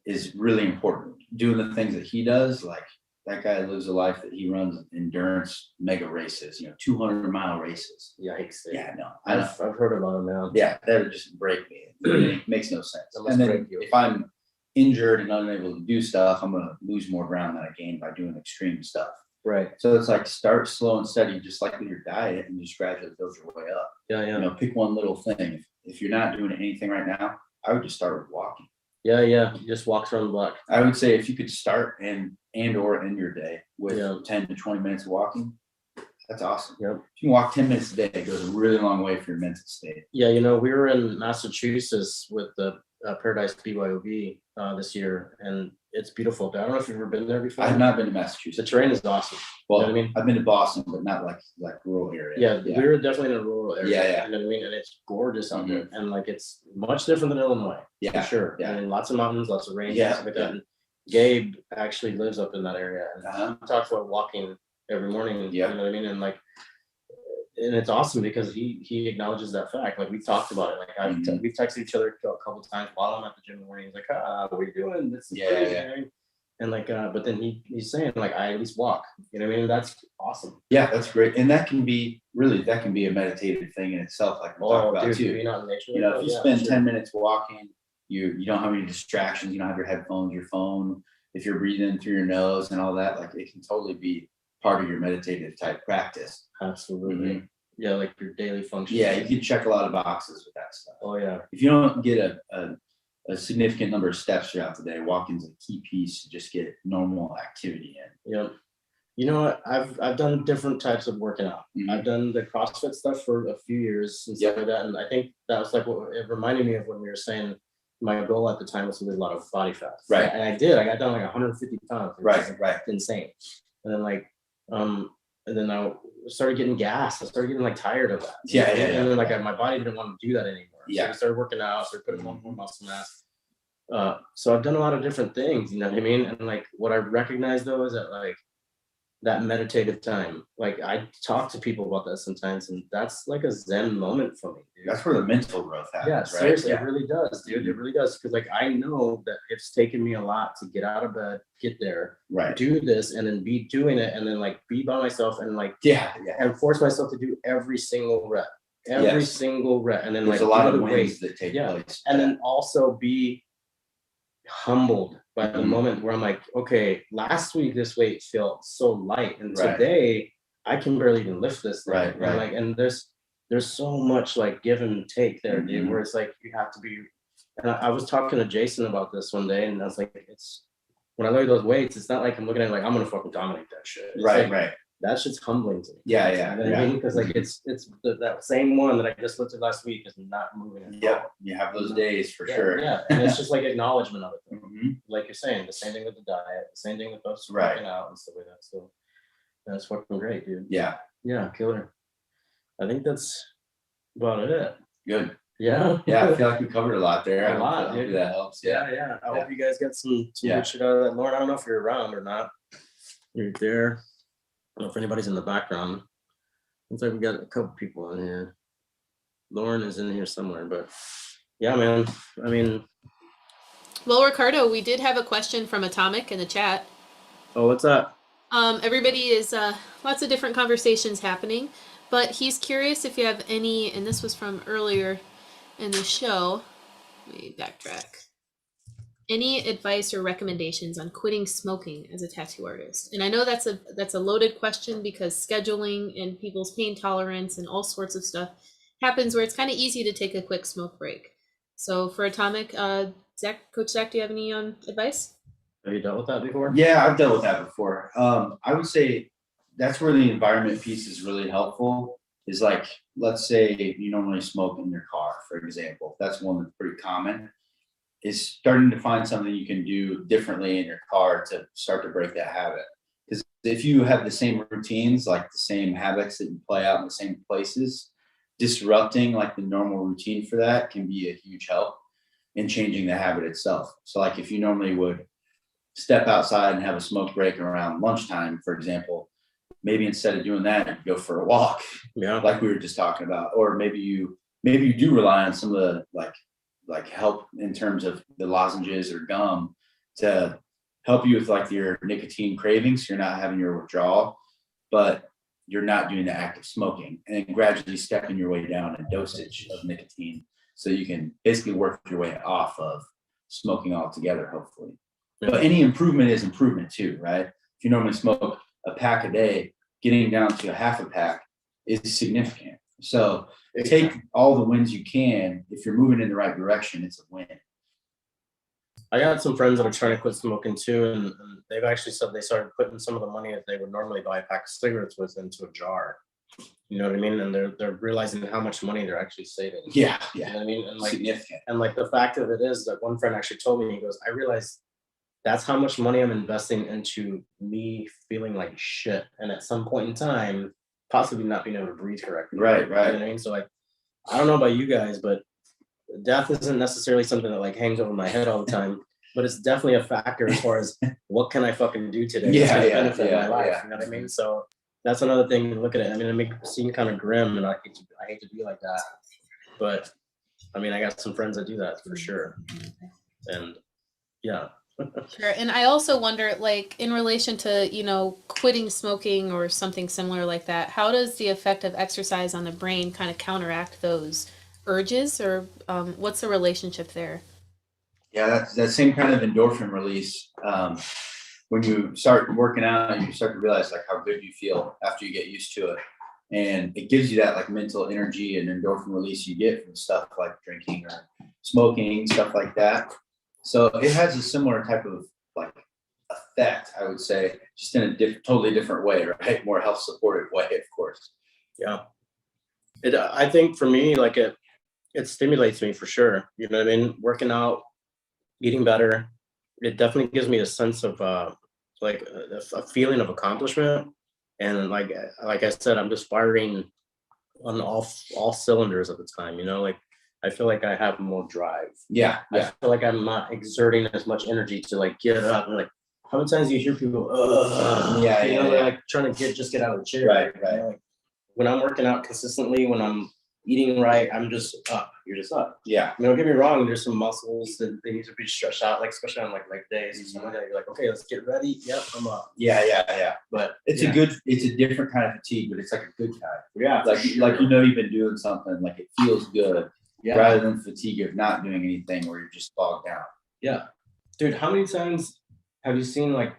is really important. Doing the things that he does, like that guy lives a life that he runs endurance mega races, 200-mile races. Yikes. Yeah, no, I've heard about it now. Yeah, that would just break me. It makes no sense. And then if I'm injured and unable to do stuff, I'm going to lose more ground than I gain by doing extreme stuff. Right. So it's like start slow and steady, just like with your diet, and just gradually build your way up. Yeah. Pick one little thing. If you're not doing anything right now, I would just start with walking. Yeah. You just walk around the block. I would say if you could start and or end your day with 10 to 20 minutes of walking, that's awesome. Yep. If you can walk 10 minutes a day, it goes a really long way for your mental state. Yeah, we were in Massachusetts with the Paradise BYOB this year, and it's beautiful. I don't know if you've ever been there before. I have not been to The Massachusetts. terrain is awesome. Well, you know what I mean? I've been to Boston, but not like rural area. Yeah, we were definitely in a rural area. Yeah. You know what I mean? And it's gorgeous out there, and like it's much different than Illinois. Yeah, for sure. yeah. And lots of mountains, lots of range, Yeah, stuff like that. And Gabe actually lives up in that area, and Uh-huh. talks about walking every morning. Yeah. You know what I mean? And and it's awesome because he acknowledges that fact. Like we talked about it. Like we've texted each other a couple of times while I'm at the gym in the morning. He's like, what are you doing? This is crazy. Yeah. And but then he's saying like, I at least walk, you know what I mean? That's awesome. Yeah, that's great. And that can be a meditative thing in itself, like we talked about too. Being out in nature. If you spend 10 minutes walking, you don't have any distractions. You don't have your headphones, your phone. If you're breathing through your nose and all that, like it can totally be part of your meditative type practice. Absolutely. Yeah, like your daily function. Yeah, you can check a lot of boxes with that stuff. Oh yeah. If you don't get a significant number of steps throughout the day, walking's a key piece to just get normal activity in. Yep. You know what? I've done different types of working out. I've done the CrossFit stuff for a few years and stuff like that. And I think that was like what it reminded me of when we were saying my goal at the time was to lose a lot of body fat. Right. And I did. I got down like 150 pounds. Right. Insane. And then I started getting gas. I started getting like tired of that. Yeah. And then my body didn't want to do that anymore. Yeah. So I started working out, started putting on more muscle mass. So I've done a lot of different things, you know what I mean? And like what I recognize though is that like that meditative time. Like I talk to people about that sometimes, and that's like a Zen moment for me, dude. That's where the mental growth happens, Yeah, right? seriously, Yeah. it really does, dude. It really does. Because like I know that it's taken me a lot to get out of bed, get there, Right. do this, and then be doing it, and then like be by myself and like Yeah. and force myself to do every single rep. Every single rep. And then there's like a lot of the wins weight. that take Yeah. place. And then also be humbled by the moment where I'm like, okay, last week this weight felt so light, and today I can barely even lift this thing. Right. And like, and there's so much like give and take there, dude, where it's like you have to be. And I was talking to Jason about this one day, and I was like, it's when I look at those weights, it's not like I'm looking at it like I'm gonna fucking dominate that shit. It's right, like, right. that shit's humbling to me. Yeah, You know what I mean? Because like it's that same one that I just lifted last week is not moving at Yeah, all. you have those days for sure. Yeah, and it's just like acknowledgement of it. Mhm. Like you're saying, the same thing with the diet, the same thing with us Right. working out and stuff like that. So that's fucking great, dude. Yeah, Yeah, killer. I think that's about it. good. Yeah. Yeah, I feel like we covered a lot there. A lot, Hopefully dude. that helps. Yeah. Yeah. I hope you guys get some Yeah. good shit out of that. Lauren, I don't know if you're around or not. You're there. I don't know if anybody's in the background. Looks like we got a couple people in here. Lauren is in here somewhere, but yeah, man. I mean, Well, Ricardo, we did have a question from Atomic in the chat. oh, what's up? Everybody is lots of different conversations happening, but he's curious if you have any, and this was from earlier in the show. Let me backtrack. Any advice or recommendations on quitting smoking as a tattoo artist? And I know that's a loaded question because scheduling and people's pain tolerance and all sorts of stuff happens where it's kind of easy to take a quick smoke break. So for Atomic, Coach Zach, do you have any advice? Have you dealt with that before? Yeah, I've dealt with that before. I would say that's where the environment piece is really helpful. Is like, let's say you normally smoke in your car, for example. That's one that's pretty common. Is starting to find something you can do differently in your car to start to break that habit. Because if you have the same routines, like the same habits that you play out in the same places, disrupting like the normal routine for that can be a huge help in changing the habit itself. So like if you normally would step outside and have a smoke break around lunchtime, for example, maybe instead of doing that, you go for a walk, like we were just talking about, or maybe you do rely on some of the like help in terms of the lozenges or gum to help you with like your nicotine cravings. So you're not having your withdrawal, but you're not doing the act of smoking, and then gradually stepping your way down in dosage of nicotine. So you can basically work your way off of smoking altogether, hopefully. Yeah. But any improvement is improvement too, right? If you normally smoke a pack a day, getting down to a half a pack is significant. So take all the wins you can. If you're moving in the right direction, it's a win. I got some friends that are trying to quit smoking too, and they've actually said they started putting some of the money that they would normally buy a pack of cigarettes with into a jar. You know what I mean? And they're realizing how much money they're actually saving. Yeah. You know what I mean? And like significant. And like the fact of it is that one friend actually told me, he goes, I realized that's how much money I'm investing into me feeling like shit. And at some point in time, possibly not being able to breathe correctly. Right. You know what I mean? So like, I don't know about you guys, but death isn't necessarily something that like hangs over my head all the time, but it's definitely a factor as far as what can I fucking do today that's gonna benefit my life. You know what I mean? So that's another thing to look at it. I mean, it makes it seem kind of grim, and I hate to be like that, but I mean, I got some friends that do that for sure. And yeah. Sure. And I also wonder, like, in relation to, quitting smoking or something similar like that, how does the effect of exercise on the brain kind of counteract those urges, or what's the relationship there? Yeah, that's that same kind of endorphin release. When you start working out, you start to realize like how good you feel after you get used to it. And it gives you that like mental energy and endorphin release you get from stuff like drinking or smoking, stuff like that. So it has a similar type of like effect, I would say, just in a totally different way, right? More health supported way, of course. Yeah. I think for me, like it stimulates me for sure. You know what I mean? Working out, eating better. It definitely gives me a sense of like a feeling of accomplishment. And like I said, I'm just firing on all cylinders at the time, like I feel like I have more drive. Yeah. I feel like I'm not exerting as much energy to like get up and like how many times do you hear people, they're like trying to get out of the chair. Right. You know, like, when I'm working out consistently, when I'm eating right, I'm just up. You're just up. Yeah. Don't get me wrong. There's some muscles that they need to be stretched out, like especially on like leg days or something like that. You're like, okay, let's get ready. Yep, I'm up. Yeah. But it's a different kind of fatigue, but it's like a good kind. Yeah. Like you've been doing something, like it feels good. Yeah. Rather than fatigue of not doing anything where you're just bogged down. Yeah. Dude, how many times have you seen like,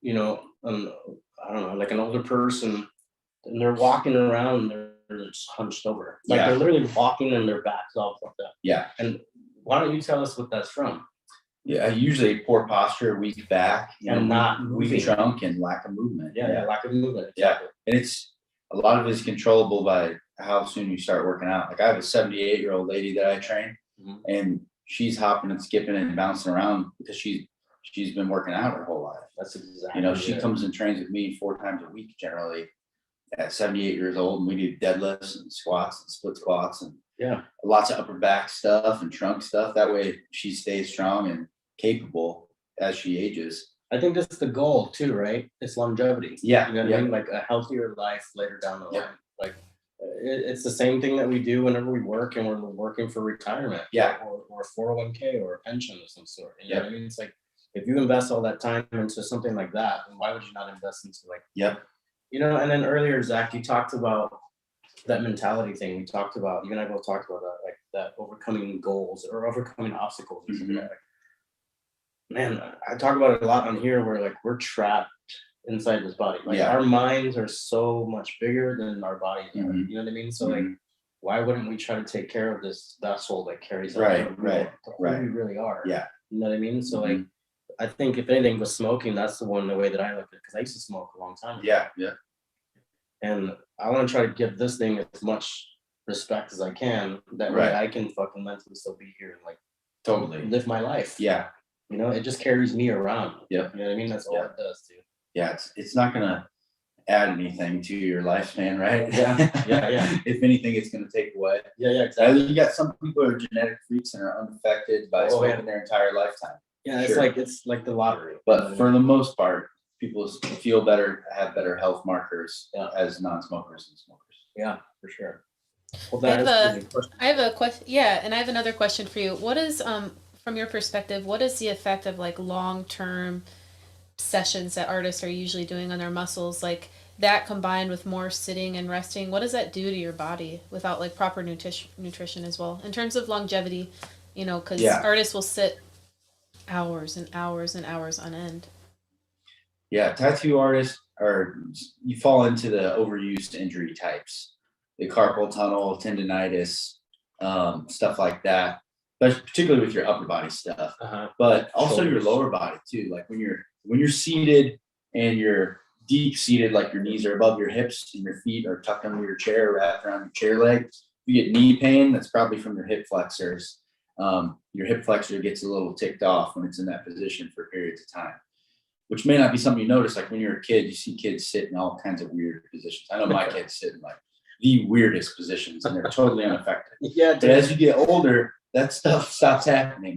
I don't know, like an older person and they're walking around and they're just hunched over. Like they're literally walking and their back's all fucked up. Yeah. And why don't you tell us what that's from? Yeah, usually poor posture, weak back, and not weak trunk and lack of movement. Yeah, lack of movement. Exactly. Yeah. And it's a lot of it is controllable by how soon you start working out. Like I have a 78-year-old lady that I train, and she's hopping and skipping and bouncing around because she's been working out her whole life. That's exactly. She comes and trains with me 4 times a week generally at 78 years old, and we do deadlifts and squats and split squats and lots of upper back stuff and trunk stuff. That way she stays strong and capable as she ages. I think that's the goal too, right? It's longevity. Yeah. You know what I mean? Like a healthier life later down the line. Like it's the same thing that we do whenever we work and we're working for retirement. Or 401k or a pension of some sort. You know what I mean? It's like if you invest all that time into something like that, then why would you not invest into like and then earlier, Zach, you talked about that mentality thing. We talked about, you and I both talked about that, like that overcoming goals or overcoming obstacles or something like that. Man, I talk about it a lot on here where like we're trapped inside this body. Like our minds are so much bigger than our bodies are. You know what I mean? So like, why wouldn't we try to take care of this vessel that carries us who we really are? Yeah. You know what I mean? So like, I think if anything with smoking, that's the way that I look at it, because I used to smoke a long time ago. Yeah. And I want to try to give this thing as much respect as I can. That way I can fucking mentally still be here and like totally live my life. Yeah. It just carries me around. Yeah. You know what I mean? That's all it does, dude. Yeah. It's not gonna add anything to your lifespan, right? Yeah. If anything, it's gonna take away. Yeah, exactly. You got some people who are genetic freaks and are unaffected by smoking their entire lifetime. Yeah, it's like the lottery. But for the most part, people feel better, have better health markers as non-smokers and smokers. Yeah, for sure. Well, I have a question. Yeah, and I have another question for you. What is, from your perspective, what is the effect of like long-term sessions that artists are usually doing on their muscles, like that combined with more sitting and resting? What does that do to your body without like proper nutrition as well, in terms of longevity? Because artists will sit hours and hours and hours on end. Yeah, tattoo artists you fall into the overused injury types, the carpal tunnel, tendonitis, stuff like that, but particularly with your upper body stuff, but also your lower body too. Like when you're seated and you're deep seated, like your knees are above your hips and your feet are tucked under your chair, wrapped around your chair leg. You get knee pain, that's probably from your hip flexors. Your hip flexor gets a little ticked off when it's in that position for periods of time, which may not be something you notice. Like when you're a kid, you see kids sit in all kinds of weird positions. I know my kids sit in like the weirdest positions and they're totally unaffected. But as you get older, that stuff stops happening.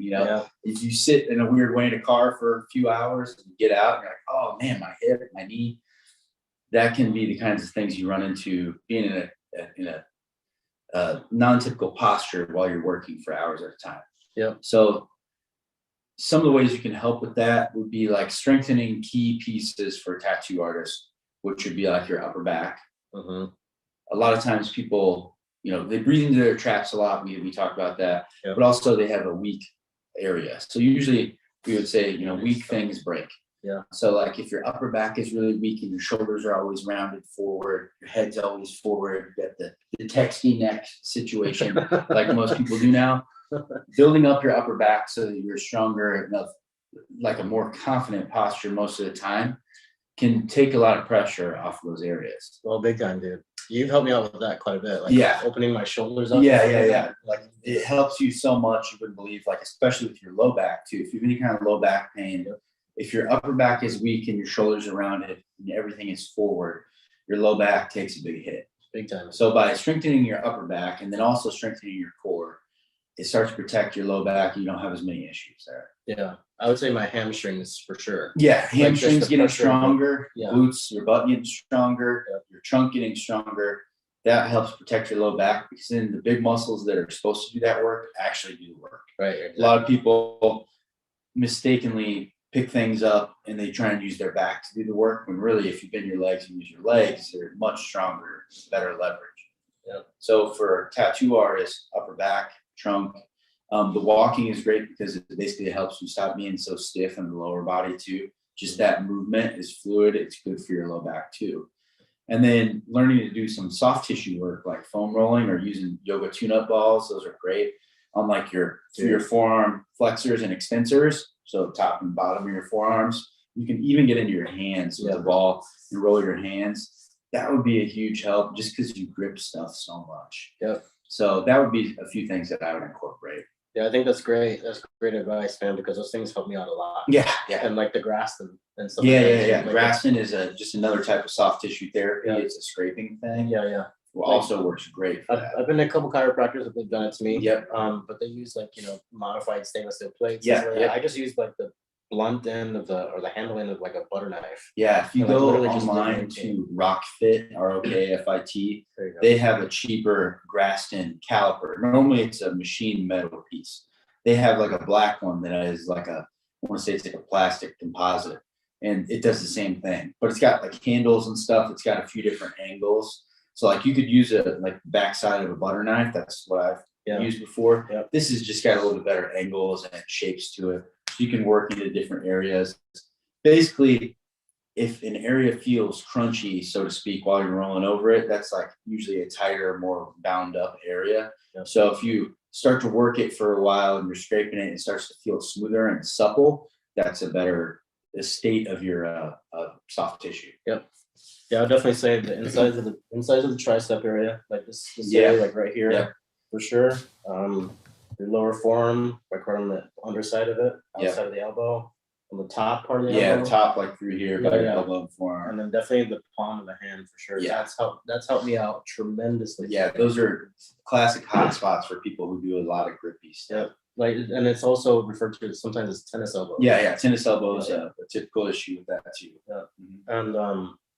If you sit in a weird way in a car for a few hours and you get out and you're like, oh man, my hip, my knee, that can be the kinds of things you run into being in a non-typical posture while you're working for hours at a time. Yeah. So some of the ways you can help with that would be like strengthening key pieces for tattoo artists, which would be like your upper back. A lot of times people, they breathe into their traps a lot. We talk about that, but also they have a weak area. So usually we would say, weak things break. Yeah. So like if your upper back is really weak and your shoulders are always rounded forward, your head's always forward, you got the texty neck situation like most people do now, building up your upper back so that you're stronger enough, like a more confident posture most of the time, can take a lot of pressure off of those areas. Well, big time, dude. You've helped me out with that quite a bit. Like opening my shoulders up. Yeah. Like it helps you so much, you wouldn't believe, like especially with your low back too. If you have any kind of low back pain, if your upper back is weak and your shoulders are rounded and everything is forward, your low back takes a big hit. Big time. So by strengthening your upper back and then also strengthening your core, it starts to protect your low back. You don't have as many issues there. Yeah. I would say my hamstrings for sure. Yeah, hamstrings the getting pressure of it. stronger, Yeah. glutes, your butt getting stronger, Yep. your trunk getting stronger. That helps protect your low back, because then the big muscles that are supposed to do that work actually do the work. Right. A Exactly. lot of people mistakenly pick things up and they try and use their back to do the work, when really, if you bend your legs and use your legs, they're much stronger, better leverage. Yep. So for tattoo artists, upper back, trunk, the walking is great because it basically helps you stop being so stiff in the lower body too. Just that movement is fluid. It's good for your low back too. And then learning to do some soft tissue work like foam rolling or using yoga tune-up balls. Those are great on like your forearm flexors and extensors. So top and bottom of your forearms. You can even get into your hands with the ball and roll your hands. That would be a huge help, just because you grip stuff so much. Yep. So that would be a few things that I would incorporate. Yeah, I think that's great. That's great advice, man, because those things help me out a lot. Yeah, yeah. And like the Graston and stuff. Yeah. Like Graston is just another type of soft tissue therapy. Yeah. It's a scraping thing. Yeah. Well, also works great for that. I've been to a couple chiropractors that they've done it to me. Yep. But they use like, modified stainless steel plates. Yeah. I just use like the blunt end of the handle end of like a butter knife. Yeah, if you And, like, go literally just online to RockFit, ROKFIT, There you go. they have a cheaper Graston caliper. Normally it's a machine metal piece. They have like a black one that is like I want to say it's like a plastic composite, and it does the same thing, but it's got like handles and stuff. It's got a few different angles. So like you could use it like backside of a butter knife. That's what I've used before. Yep. This has just got a little bit better angles and shapes to it. So you can work into different areas. Basically, if an area feels crunchy, so to speak, while you're rolling over it, that's like usually a tighter, more bound up area. Yep. So if you start to work it for a while and you're scraping it, it starts to feel smoother and supple. That's a better state of your soft tissue. Yep. Yeah, I'd definitely say the insides of the tricep area, like this area, like right here, for sure. Your lower forearm, like right on the underside of it, outside of the elbow, on the top part of the elbow. Yeah, top like through here, by your elbow and forearm. And then definitely the palm of the hand for sure. Yeah. That's helped me out tremendously. Yeah, those are classic hot spots for people who do a lot of grippy stuff. Yep. Like, and it's also referred to sometimes as tennis elbow. Yeah, tennis elbow is a typical issue with that too. Yeah. And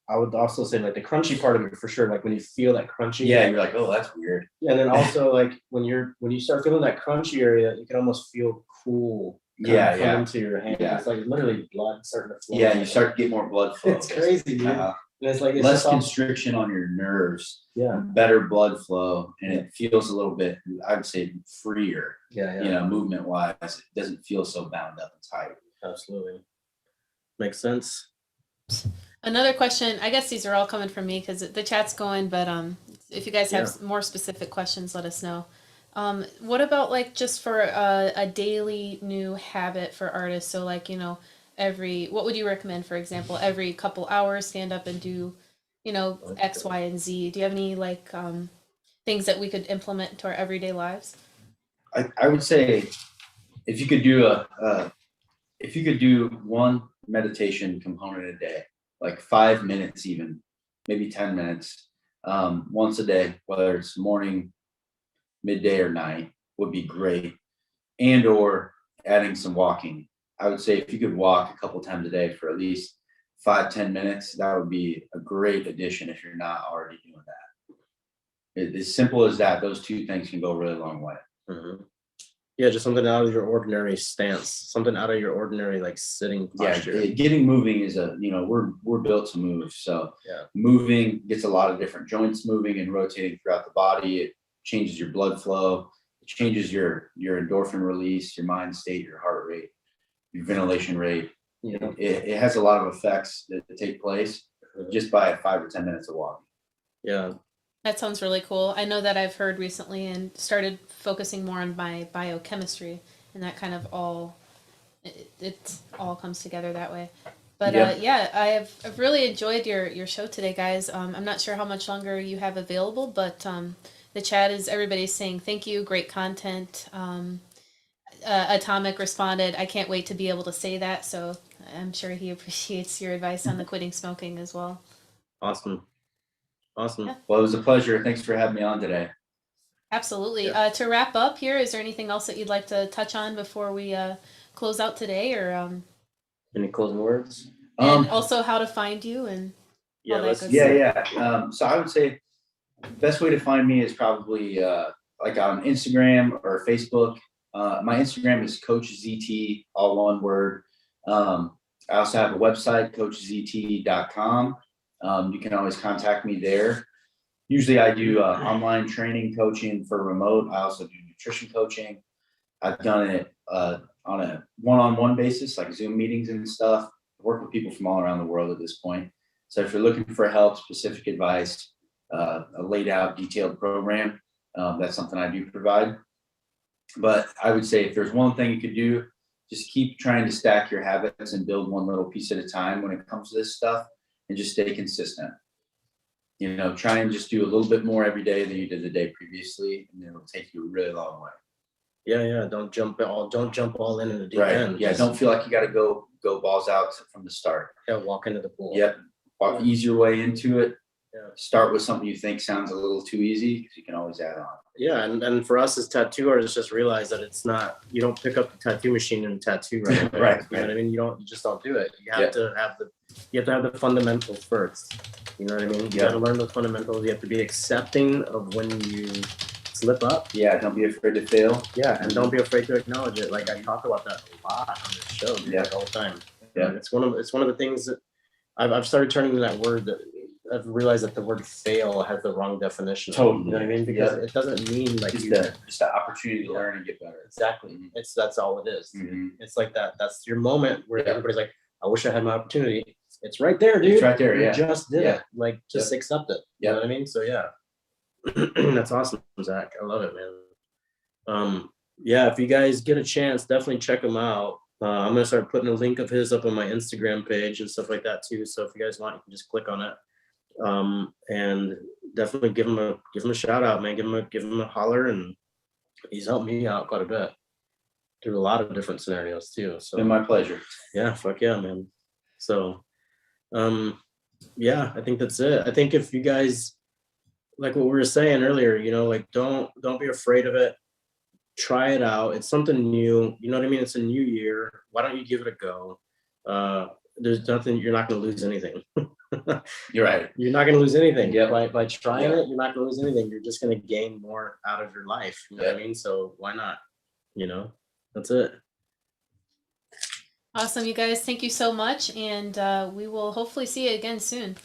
I would also say like the crunchy part of it for sure. Like when you feel that crunchy. Yeah, you're like, oh, that's weird. Yeah, and then also like when you start feeling that crunchy area, you can almost feel cool. Come into your hand. Yeah. It's like literally blood starting to flow. Yeah, you start to get more blood flow. It's crazy, dude. And it's like it's less constriction on your nerves. Yeah. Better blood flow, and it feels a little bit, I would say, freer. Yeah. Movement wise, it doesn't feel so bound up and tight. Absolutely. Makes sense. Another question, I guess these are all coming from me because the chat's going, but if you guys have more specific questions, let us know. What about like just for a daily new habit for artists? So like, what would you recommend, for example, every couple hours stand up and do, X, Y, and Z? Do you have any like things that we could implement into our everyday lives? I would say if you could do one meditation component a day, like 5 minutes, even maybe 10 minutes, once a day, whether it's morning, midday, or night, would be great. And or adding some walking. I would say if you could walk a couple times a day for at least 5-10 minutes, that would be a great addition if you're not already doing that. As simple as that, those two things can go a really long way. Mm-hmm. Yeah, just something out of your ordinary stance, something out of your ordinary like sitting posture. Yeah, getting moving is we're built to move. So moving gets a lot of different joints moving and rotating throughout the body. It changes your blood flow. It changes your endorphin release, your mind state, your heart rate, your ventilation rate. It has a lot of effects that take place just by 5 or 10 minutes of walking. Yeah. That sounds really cool. I know that I've heard recently and started focusing more on my biochemistry, and that kind of it all comes together that way. But I've really enjoyed your show today, guys. I'm not sure how much longer you have available, but the chat everybody's saying thank you, great content. Atomic responded, I can't wait to be able to say that, so I'm sure he appreciates your advice on the quitting smoking as well. Awesome. Yeah. Well, it was a pleasure. Thanks for having me on today. Absolutely. To wrap up here, is there anything else that you'd like to touch on before we close out today, or Any closing words? and also how to find you and Yeah, all that let's good Yeah, stuff. yeah. So I would say best way to find me is probably like on Instagram or Facebook. My Instagram is Coach ZT, all one word. I also have a website, coachzt.com. You can always contact me there. Usually I do online training coaching for remote. I also do nutrition coaching. I've done it on a one-on-one basis, like Zoom meetings and stuff. I work with people from all around the world at this point. So if you're looking for help, specific advice, a laid out, detailed program, that's something I do provide. But I would say if there's one thing you could do, just keep trying to stack your habits and build one little piece at a time when it comes to this stuff, and just stay consistent. You know, try and just do a little bit more every day than you did the day previously, and it'll take you a really long way. Yeah. Don't jump all in the deep Right. end. Yeah. Don't feel like you got to go balls out from the start. Yeah, walk into the pool. Yep. Walk the easier way into it. Yeah. Start with something you think sounds a little too easy, because you can always add on. Yeah, and for us as tattoo artists, just realize that it's not, you don't pick up the tattoo machine and tattoo right away. Right. You know what I mean? You just don't do it. You have to have the fundamentals first. You know what I mean? You gotta learn those fundamentals. You have to be accepting of when you slip up. Yeah, don't be afraid to fail. Yeah, and don't be afraid to acknowledge it. Like I talk about that a lot on this show, dude, like all the time. Yeah. And it's one of the things that I've started turning to that word. That I've realized that the word fail has the wrong definition. Totally. You know what I mean? Because it doesn't mean like Just an opportunity to learn and get better. Exactly. That's all it is. Mm-hmm. It's like that. That's your moment where everybody's like, I wish I had my opportunity. It's right there, dude. It's right there. You Yeah. just did it. Like, just accept it. You know what I mean? So yeah. That's awesome, Zach. I love it, man. Yeah, if you guys get a chance, definitely check him out. I'm gonna start putting a link of his up on my Instagram page and stuff like that too. So if you guys want, you can just click on it. And definitely give him a shout out, man. Give him a holler, and he's helped me out quite a bit through a lot of different scenarios too. So Been my pleasure. yeah, fuck yeah, man. So yeah, I think that's it. I think if you guys, like what we were saying earlier, you know, like don't be afraid of it. Try it out. It's something new. You know what I mean? It's a new year. Why don't you give it a go? There's nothing, you're not going to lose anything. You're right. You're not going to lose anything. Yeah. By trying it, you're not going to lose anything. You're just going to gain more out of your life. You know what I mean? So why not? You know, that's it. Awesome, you guys. Thank you so much. And we will hopefully see you again soon.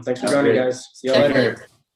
Thanks for joining, guys. See you Take later. care.